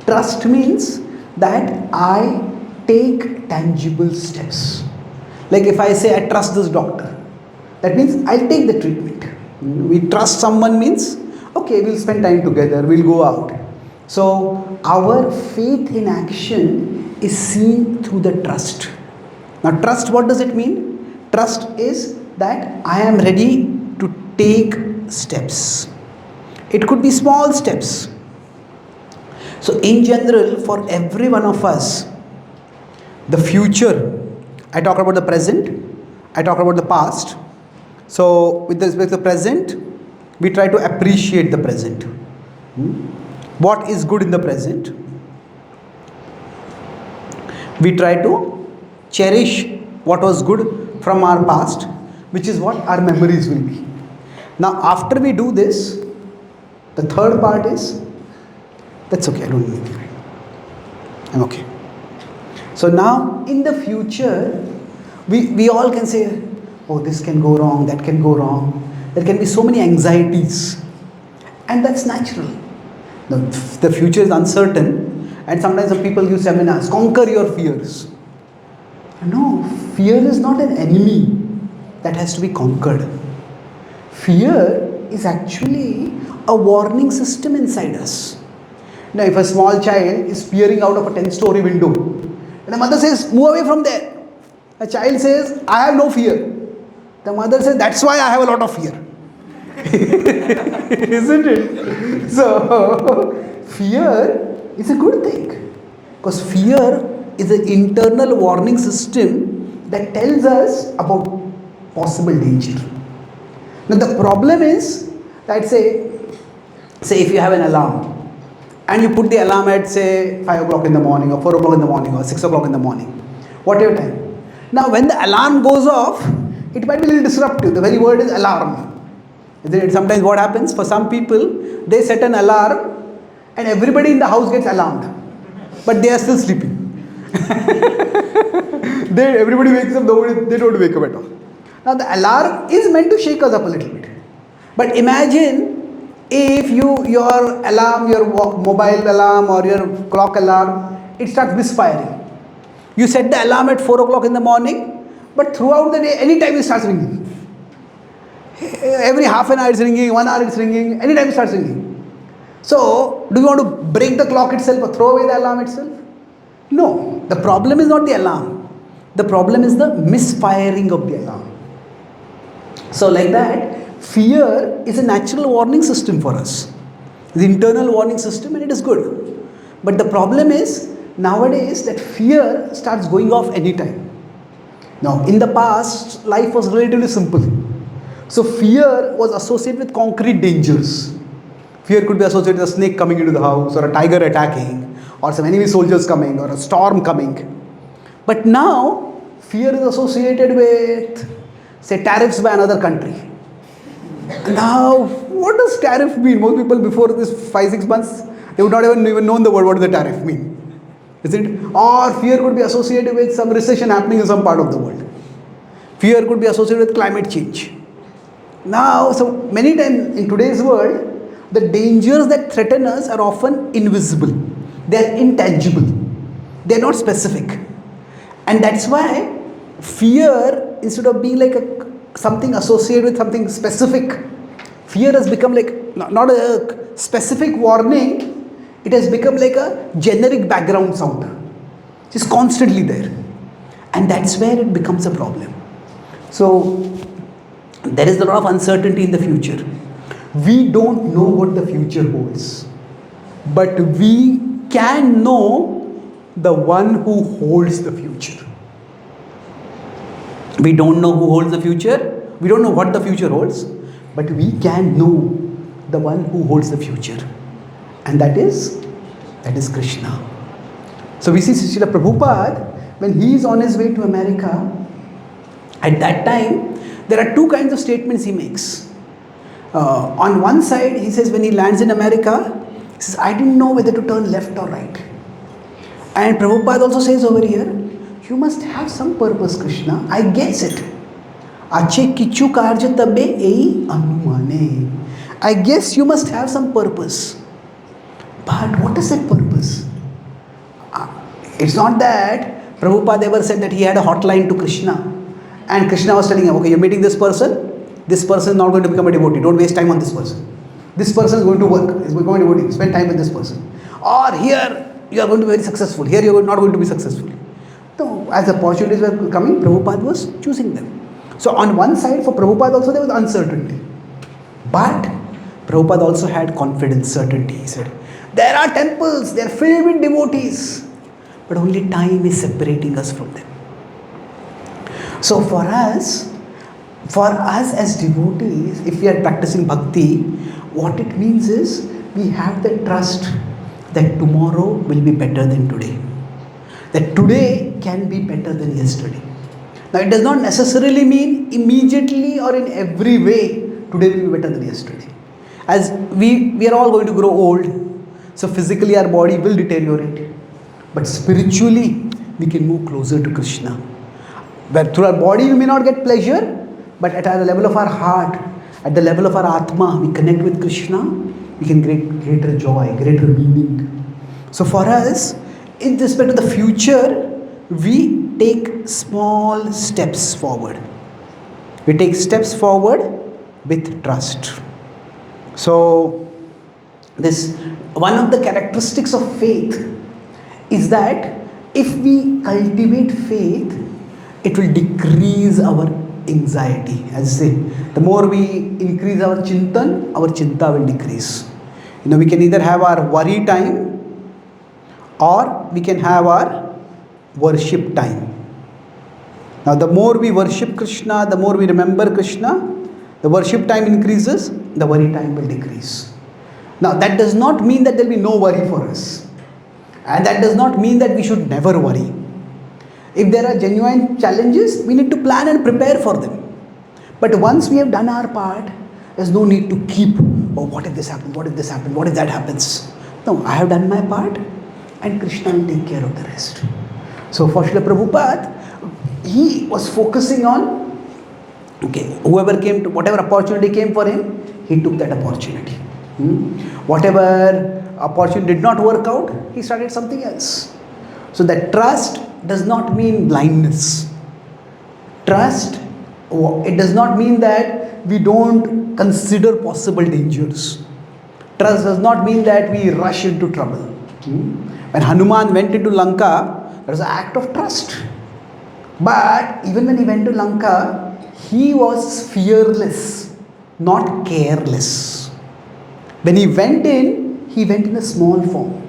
Trust means that I take tangible steps. Like if I say I trust this doctor, that means I'll take the treatment. We trust someone means, okay, we'll spend time together, we'll go out. So our faith in action is seen through the trust. Now trust, what does it mean? Trust is that I am ready to take steps. It could be small steps. So in general, for every one of us, the future, I talk about the present, I talk about the past. So with respect to the present, we try to appreciate the present. What is good in the present? We try to cherish what was good from our past, which is what our memories will be. Now after we do this, the third part is, that's okay, I don't need it. I'm okay. So now in the future, we all can say, oh, this can go wrong, that can go wrong. There can be so many anxieties, and that's natural. The future is uncertain, and sometimes some people use seminars, conquer your fears. No, fear is not an enemy that has to be conquered. Fear is actually a warning system inside us. Now, if a small child is peering out of a 10-story window, and the mother says, move away from there. A child says, I have no fear. The mother says, that's why I have a lot of fear. Isn't it? So, fear is a good thing. Because fear is an internal warning system that tells us about possible danger. Now the problem is that say if you have an alarm and you put the alarm at say 5 o'clock in the morning or 4 o'clock in the morning or 6 o'clock in the morning, whatever time. Now when the alarm goes off, it might be a little disruptive. The very word is alarm. Sometimes what happens for some people, they set an alarm and everybody in the house gets alarmed, but they are still sleeping. Everybody wakes up, they don't wake up at all. Now the alarm is meant to shake us up a little bit. But imagine if your alarm, your mobile alarm or your clock alarm, it starts misfiring. You set the alarm at 4 o'clock in the morning, but throughout the day, anytime it starts ringing. Every half an hour it's ringing, 1 hour it's ringing, anytime it starts ringing. So, do you want to break the clock itself or throw away the alarm itself? No, the problem is not the alarm. The problem is the misfiring of the alarm. So, like that, fear is a natural warning system for us. The internal warning system, and it is good. But the problem is, nowadays, that fear starts going off anytime. Now, in the past, life was relatively simple. So, fear was associated with concrete dangers. Fear could be associated with a snake coming into the house, or a tiger attacking, or some enemy soldiers coming, or a storm coming. But now, fear is associated with, say, tariffs by another country. Now, what does tariff mean? Most people before this 5-6 months, they would not even known the word what does the tariff mean. Isn't it? Or fear could be associated with some recession happening in some part of the world. Fear could be associated with climate change. Now, so many times in today's world, the dangers that threaten us are often invisible. They are intangible. They are not specific. And that's why fear, instead of being like something associated with something specific, fear has become like not a specific warning, it has become like a generic background sound. It's constantly there. And that's where it becomes a problem. So, there is a lot of uncertainty in the future. We don't know what the future holds. But we can know the one who holds the future. We don't know who holds the future. We don't know what the future holds. But we can know the one who holds the future. And that is Krishna. So we see Srila Prabhupada, when he is on his way to America, at that time, there are two kinds of statements he makes. On one side, he says when he lands in America, he says, I didn't know whether to turn left or right. And Prabhupada also says over here, you must have some purpose, Krishna. I guess it. Ache kichu karja tabe ei anumane. I guess you must have some purpose. But what is that purpose? It's not that Prabhupada ever said that he had a hotline to Krishna. And Krishna was telling him, okay, you're meeting this person is not going to become a devotee, don't waste time on this person. This person is going to work, is going to devotee, spend time with this person. Or here, you are going to be very successful, here you are not going to be successful. So, as the opportunities were coming, Prabhupada was choosing them. So, on one side, for Prabhupada also there was uncertainty. But, Prabhupada also had confidence, certainty. He said, there are temples, they are filled with devotees, but only time is separating us from them. So for us as devotees, if we are practicing bhakti, what it means is we have the trust that tomorrow will be better than today. That today can be better than yesterday. Now it does not necessarily mean immediately or in every way today will be better than yesterday. As we are all going to grow old, so physically our body will deteriorate. But spiritually we can move closer to Krishna. Where through our body we may not get pleasure, but at the level of our heart, at the level of our Atma, we connect with Krishna, we can get greater joy, greater meaning. So for us, in respect to the future, we take small steps forward. We take steps forward with trust. So, this one of the characteristics of faith is that if we cultivate faith, it will decrease our anxiety. As I say, the more we increase our chintan, our chinta will decrease. We can either have our worry time or we can have our worship time. Now, the more we worship Krishna, the more we remember Krishna, the worship time increases, the worry time will decrease. Now, that does not mean that there will be no worry for us. And that does not mean that we should never worry. If there are genuine challenges, we need to plan and prepare for them. But once we have done our part, there's no need to keep, oh, what if this happens, what if this happens, what if that happens. No, I have done my part and Krishna will take care of the rest. So for Srila Prabhupada, he was focusing on, okay, whoever came to, whatever opportunity came for him, he took that opportunity. Whatever opportunity did not work out, he started something else. So that trust does not mean blindness. Trust, it does not mean that we don't consider possible dangers. Trust does not mean that we rush into trouble. When Hanuman went into Lanka, that was an act of trust. But even when he went to Lanka, he was fearless, not careless. When he went in a small form.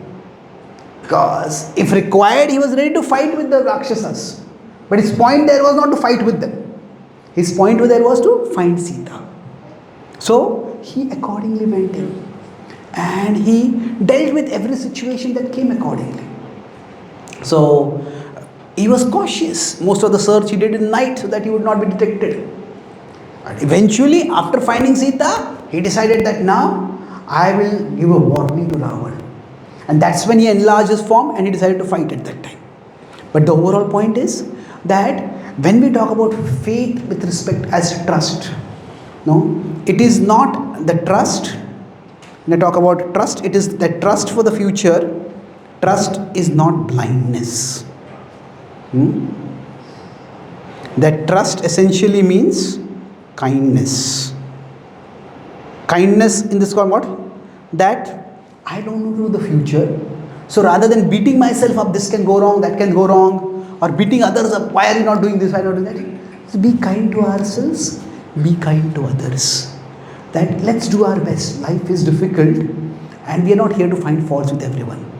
Because if required, he was ready to fight with the Rakshasas. But his point there was not to fight with them. His point there was to find Sita. So he accordingly went in. And he dealt with every situation that came accordingly. So he was cautious. Most of the search he did in night so that he would not be detected. But eventually, after finding Sita, he decided that now I will give a warning to Ravan. And that's when he enlarged his form and he decided to fight at that time. But the overall point is that when we talk about faith with respect as trust, no, it is not the trust. When I talk about trust, it is the trust for the future. Trust is not blindness. That trust essentially means kindness. Kindness in this one what? That I don't know the future. So rather than beating myself up, this can go wrong, that can go wrong, or beating others up, why are you not doing this, why not doing that? So be kind to ourselves, be kind to others. That let's do our best. Life is difficult and we are not here to find faults with everyone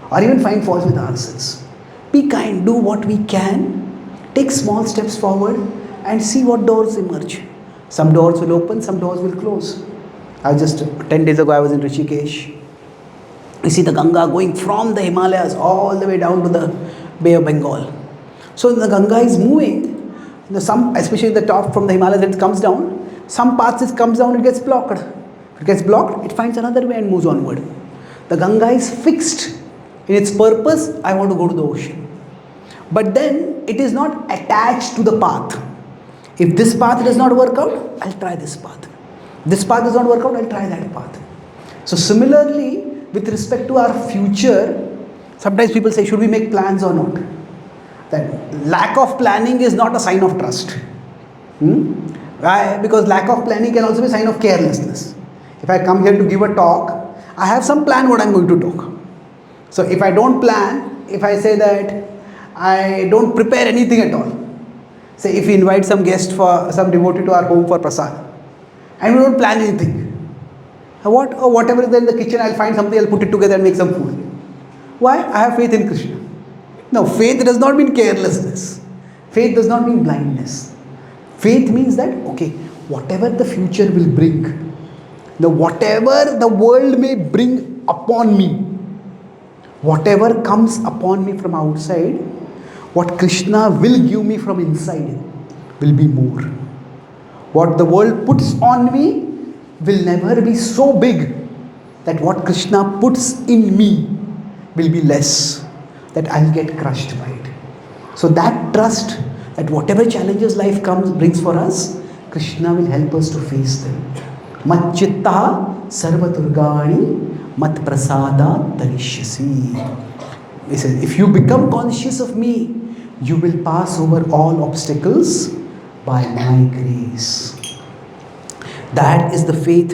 or even find faults with ourselves. Be kind, do what we can, take small steps forward and see what doors emerge. Some doors will open, some doors will close. Just 10 days ago I was in Rishikesh. You see the Ganga going from the Himalayas all the way down to the Bay of Bengal. So the Ganga is moving, especially the top from the Himalayas, it comes down. Some parts it comes down, it gets blocked. If it gets blocked, it finds another way and moves onward. The Ganga is fixed in its purpose, I want to go to the ocean. But then it is not attached to the path. If this path does not work out, I'll try this path. This path does not work out, I'll try that path. So similarly, with respect to our future, sometimes people say, should we make plans or not? That lack of planning is not a sign of trust. Why? Because lack of planning can also be a sign of carelessness. If I come here to give a talk, I have some plan what I'm going to talk. So if I don't plan, if I say that I don't prepare anything at all, say if we invite some guest for some devotee to our home for prasad, and we don't plan anything, whatever is there in the kitchen, I'll find something, I'll put it together and make some food. Why? I have faith in Krishna. No, faith does not mean carelessness. Faith does not mean blindness. Faith means that, okay, whatever the future will bring, whatever the world may bring upon me, whatever comes upon me from outside, what Krishna will give me from inside will be more. What the world puts on me will never be so big that what Krishna puts in me will be less, that I'll get crushed by it. So that trust, that whatever challenges life brings for us, Krishna will help us to face them. Mat chitta sarva durgani mat prasada tarishyasi. He says, if you become conscious of me, you will pass over all obstacles by my grace. That is the faith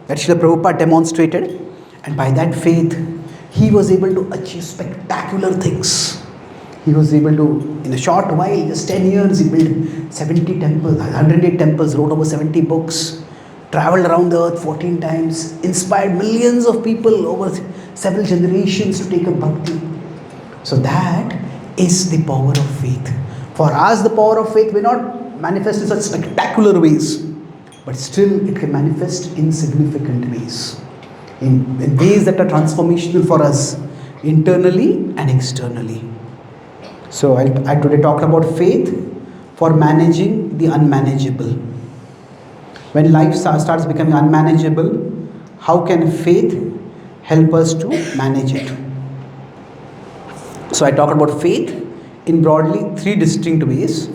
that Srila Prabhupada demonstrated, and by that faith, he was able to achieve spectacular things. He was able to, in a short while, just 10 years, he built 70 temples, 108 temples, wrote over 70 books, traveled around the earth 14 times, inspired millions of people over several generations to take up bhakti. So that is the power of faith. For us, the power of faith may not manifest in such spectacular ways, but still it can manifest in significant ways, in ways that are transformational for us, internally and externally. So I today talked about faith for managing the unmanageable. When life starts becoming unmanageable, how can faith help us to manage it? So I talked about faith in broadly three distinct ways.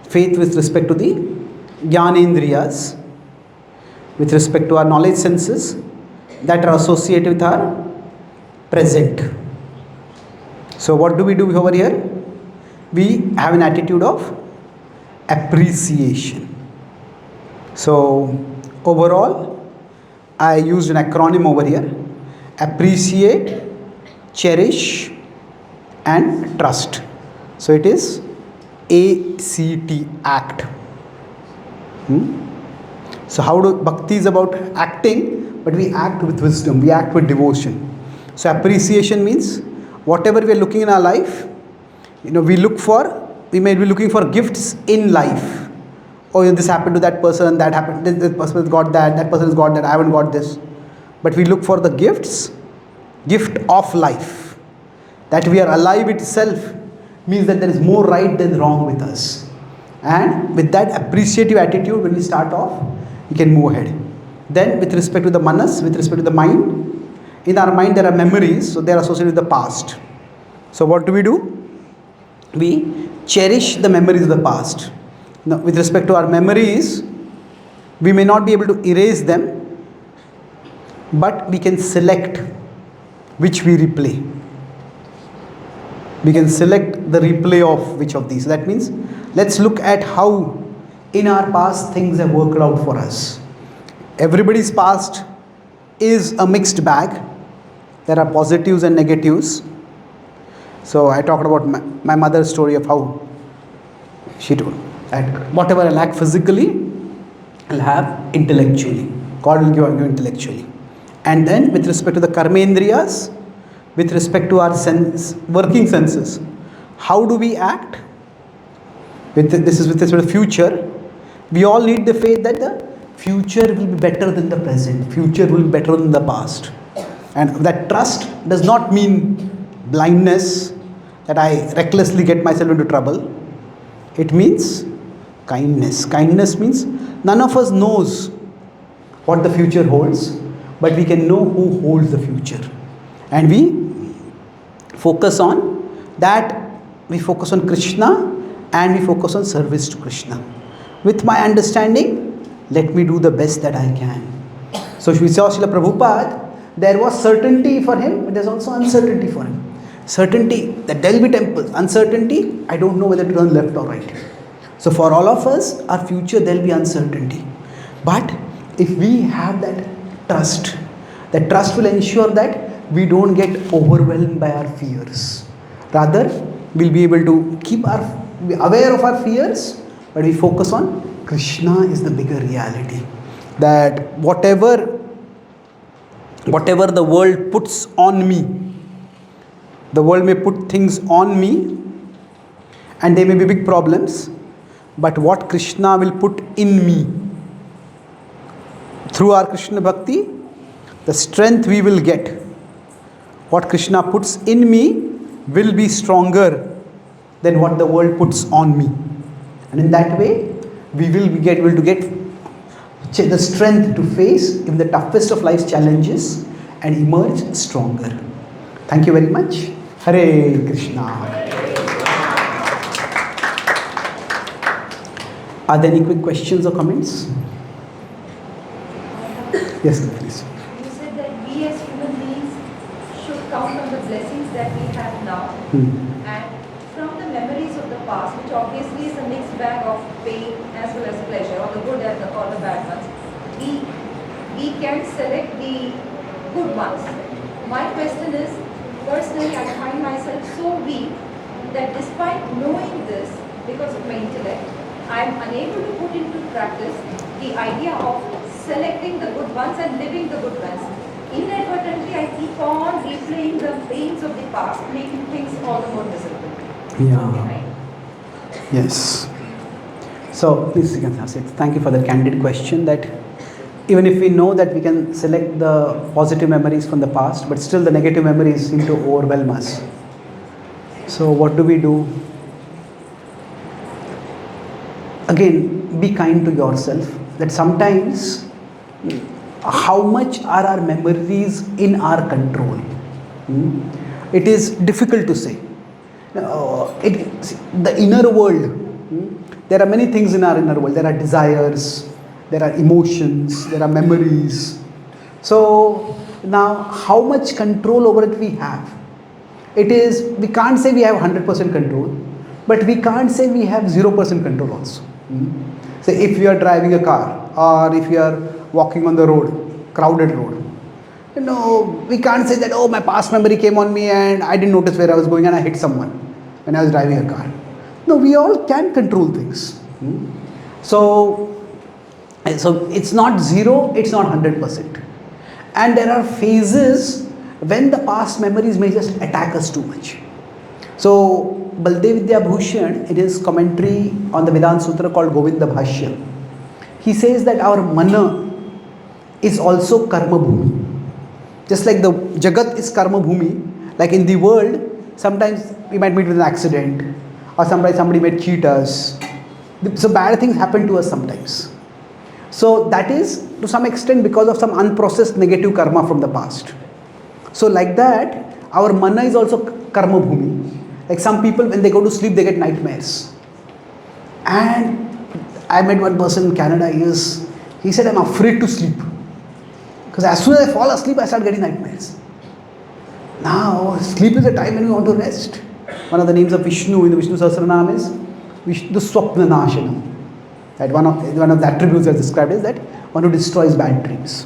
Faith with respect to the Jnanendriyas, with respect to our knowledge senses that are associated with our present. So what do we do over here? We have an attitude of appreciation. So overall, I used an acronym over here: appreciate, cherish and trust. So it is ACT, act. So how do bhakti is about acting, but we act with wisdom, we act with devotion. So appreciation means whatever we are looking in our life, we may be looking for gifts in life. Oh, this happened to that person, that happened, this person has got that person has got that, I haven't got this. But we look for the gift of life. That we are alive itself means that there is more right than wrong with us. And with that appreciative attitude, when we start off, we can move ahead. Then with respect to the manas, with respect to the mind, in our mind there are memories, so they are associated with the past. So what do? We cherish the memories of the past. Now, with respect to our memories, we may not be able to erase them, but we can select which we replay. We can select the replay of which of these. That means, let's look at how in our past things have worked out for us. Everybody's past is a mixed bag. There are positives and negatives. So I talked about my mother's story of how she told that whatever I lack physically, I'll have intellectually. God will give intellectually. And then with respect to the karmendriyas, with respect to our working senses, how do we act? This is with respect to the future. We all need the faith that the future will be better than the present. Future will be better than the past. And that trust does not mean blindness, that I recklessly get myself into trouble. It means kindness. Kindness means none of us knows what the future holds, but we can know who holds the future. And we focus on that. We focus on Krishna and we focus on service to Krishna. With my understanding, let me do the best that I can. So we saw Srila Prabhupada, there was certainty for him, but there's also uncertainty for him. Certainty that there will be temples. Uncertainty, I don't know whether to turn left or right. So for all of us, our future, there will be uncertainty. But if we have that trust will ensure that we don't get overwhelmed by our fears. Rather, we'll be able to be aware of our fears, but we focus on Krishna is the bigger reality. That whatever the world puts on me, the world may put things on me and there may be big problems, but what Krishna will put in me, through our Krishna Bhakti, the strength we will get, what Krishna puts in me will be stronger than what the world puts on me. And in that way, we will be able to get the strength to face even the toughest of life's challenges and emerge stronger. Thank you very much. Hare Krishna. Are there any quick questions or comments? Yes, please.
You said that we as human beings should count on the blessings that we have now and from the memories of the past, which obviously is a mixed bag of pain as well as pleasure, or the good and or the bad ones. We can select the good ones. My question is, personally I find myself so weak that despite knowing this, because of my intellect, I am unable to put into practice the idea of selecting the good ones and living the good ones. Inadvertently, I keep on replaying the pains of the past, making things all the more miserable.
Yeah. Yes. So, please, you can ask it. Thank you for the candid question. That even if we know that we can select the positive memories from the past, but still the negative memories seem to overwhelm us. So, what do we do? Again, be kind to yourself. That sometimes, how much are our memories in our control? It is difficult to say. The inner world, there are many things in our inner world. There are desires, there are emotions, there are memories. So now how much control over it we have? It is, we can't say we have 100% control, but we can't say we have 0% control also. So if you are driving a car, or if you are walking on the road, crowded road, we can't say that, oh, my past memory came on me and I didn't notice where I was going and I hit someone when I was driving a car. No, we all can control things. So it's not zero, it's not 100%. And there are phases when the past memories may just attack us too much. So Baldev Vidya Bhushan, in his commentary on the Vedanta Sutra called Govinda Bhashya, he says that our mana is also karma bhumi. Just like the Jagat is karma bhumi, like in the world, sometimes we might meet with an accident, or sometimes somebody might cheat us. So bad things happen to us sometimes. So that is to some extent because of some unprocessed negative karma from the past. So like that, our mana is also karma bhumi. Like some people, when they go to sleep, they get nightmares. And I met one person in Canada, he said, I'm afraid to sleep. Because as soon as I fall asleep, I start getting nightmares. Now, sleep is a time when we want to rest. One of the names of Vishnu in the Vishnu Sahasranam is Vishnu Swapna Nashanam. That one of the attributes that's described is that one who destroys bad dreams.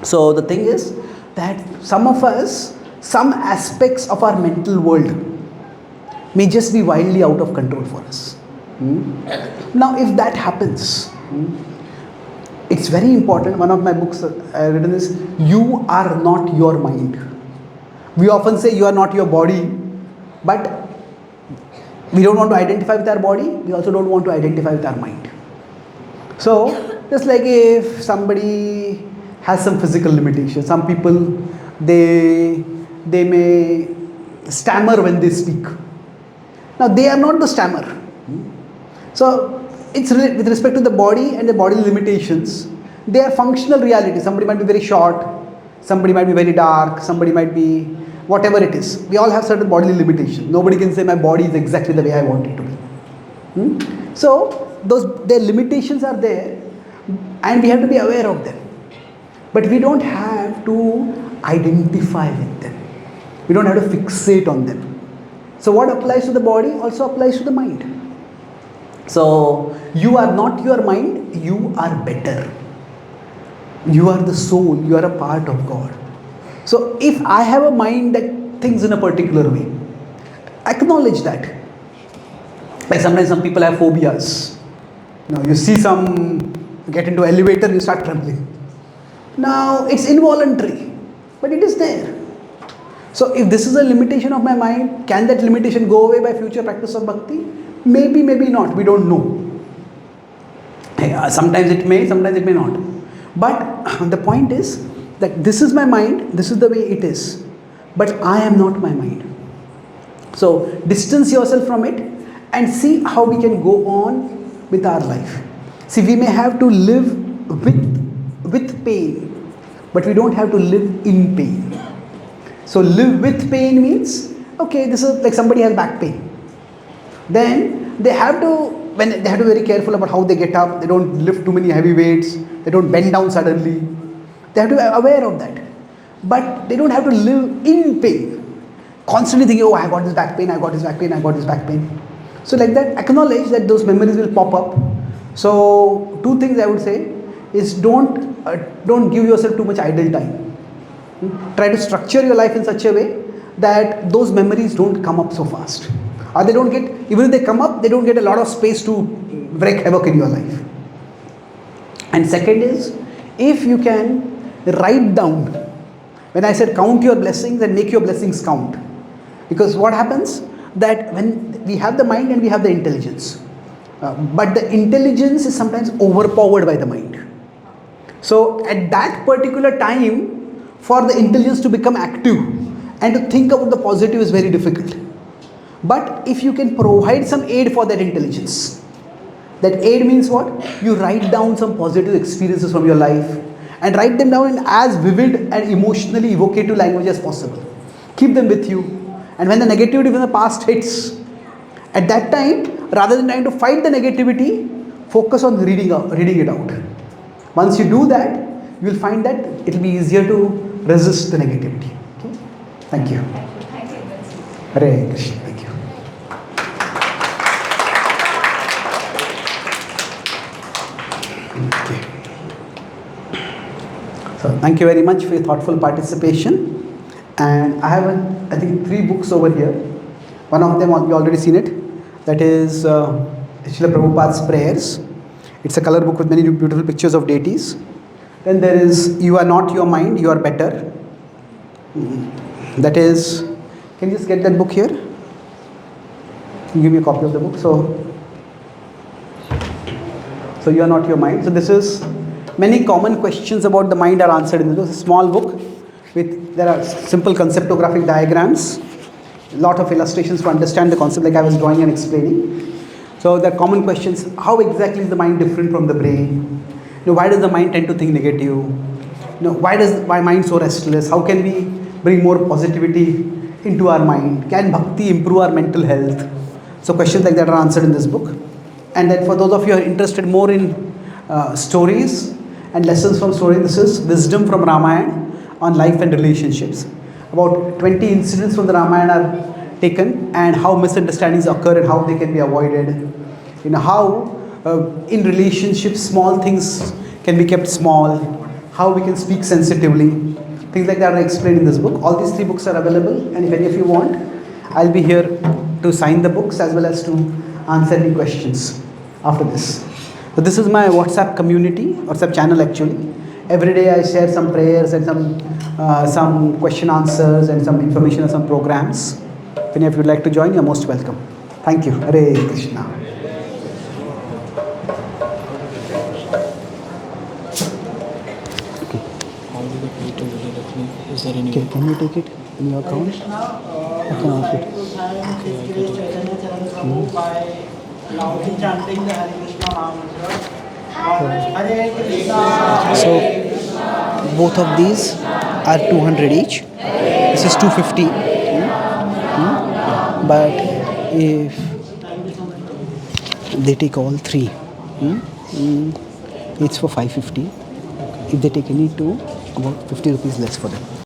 So the thing is that some of us, some aspects of our mental world may just be wildly out of control for us. Now, if that happens, it's very important. One of my books I have written is, you are not your mind. We often say you are not your body, but we don't want to identify with our body. We also don't want to identify with our mind. So, just like if somebody has some physical limitations, some people, they may stammer when they speak. Now, they are not the stammer. So, it's with respect to the body and the body limitations. They are functional realities. Somebody might be very short, somebody might be very dark, somebody might be whatever it is. We all have certain bodily limitations. Nobody can say my body is exactly the way I want it to be. So their limitations are there, and we have to be aware of them. But we don't have to identify with them. We don't have to fixate on them. So what applies to the body also applies to the mind. So you are not your mind, you are better. You are the soul, you are a part of God. So if I have a mind that thinks in a particular way, acknowledge that. Like sometimes some people have phobias. You see get into elevator, you start trembling. Now it's involuntary, but it is there. So if this is a limitation of my mind, can that limitation go away by future practice of bhakti? Maybe, maybe not, we don't know. Sometimes it may, sometimes it may not. But the point is that this is my mind, this is the way it is. But I am not my mind. So distance yourself from it and see how we can go on with our life. See, we may have to live with pain, but we don't have to live in pain. So live with pain means, okay, this is like somebody has back pain. Then they have to be very careful about how they get up. They don't lift too many heavy weights. They don't bend down suddenly. They have to be aware of that. But they don't have to live in pain. Constantly thinking, oh, I got this back pain, I got this back pain, I got this back pain. So like that, acknowledge that those memories will pop up. So two things I would say is don't give yourself too much idle time. Try to structure your life in such a way that those memories don't come up so fast. Or they don't get, even if they come up, they don't get a lot of space to wreak havoc in your life. And second is, if you can write down, when I said count your blessings and make your blessings count. Because what happens, that when we have the mind and we have the intelligence, but the intelligence is sometimes overpowered by the mind. So at that particular time, for the intelligence to become active and to think about the positive is very difficult. But if you can provide some aid for that intelligence, that aid means what? You write down some positive experiences from your life and write them down in as vivid and emotionally evocative language as possible. Keep them with you And when the negativity from the past hits, at that time, rather than trying to fight the negativity, focus on reading it out. Once you do that, you will find that it will be easier to resist the negativity. Okay? Thank you.
Thank you.
Hare Krishna. Thank you. Okay. So thank you very much for your thoughtful participation. And I have, I think, 3 books over here. One of them you already seen it. That is Srila Prabhupada's Prayers. It's a color book with many beautiful pictures of deities. Then there is You Are Not Your Mind, You Are Better. That is, can you just get that book here? Can you give me a copy of the book? So You Are Not Your Mind. So this is, many common questions about the mind are answered in this book. It's a small book with, there are simple conceptographic diagrams, a lot of illustrations to understand the concept like I was drawing and explaining. So the common questions, how exactly is the mind different from the brain? Why does the mind tend to think negative? Why mind so restless? How can we bring more positivity into our mind? Can bhakti improve our mental health? So questions like that are answered in this book. And then for those of you who are interested more in stories and lessons from stories, this is Wisdom from Ramayana on life and relationships. About 20 incidents from the Ramayana are taken and how misunderstandings occur and how they can be avoided. How in relationships small things can be kept small, how we can speak sensitively. Things like that are explained in this book. All these 3 books are available, and if any of you want, I'll be here to sign the books as well as to answer any questions after this. So this is my WhatsApp community, WhatsApp channel actually. Every day I share some prayers and some question answers and some information on some programs. If any of you would like to join, you're most welcome. Thank you. Hare Krishna.
Is there any? Can you take it in your account? I can ask it. So both of these are 200 each. This is 250. But if they take all 3, it's for 550. If they take any 2, about 50 rupees less for them.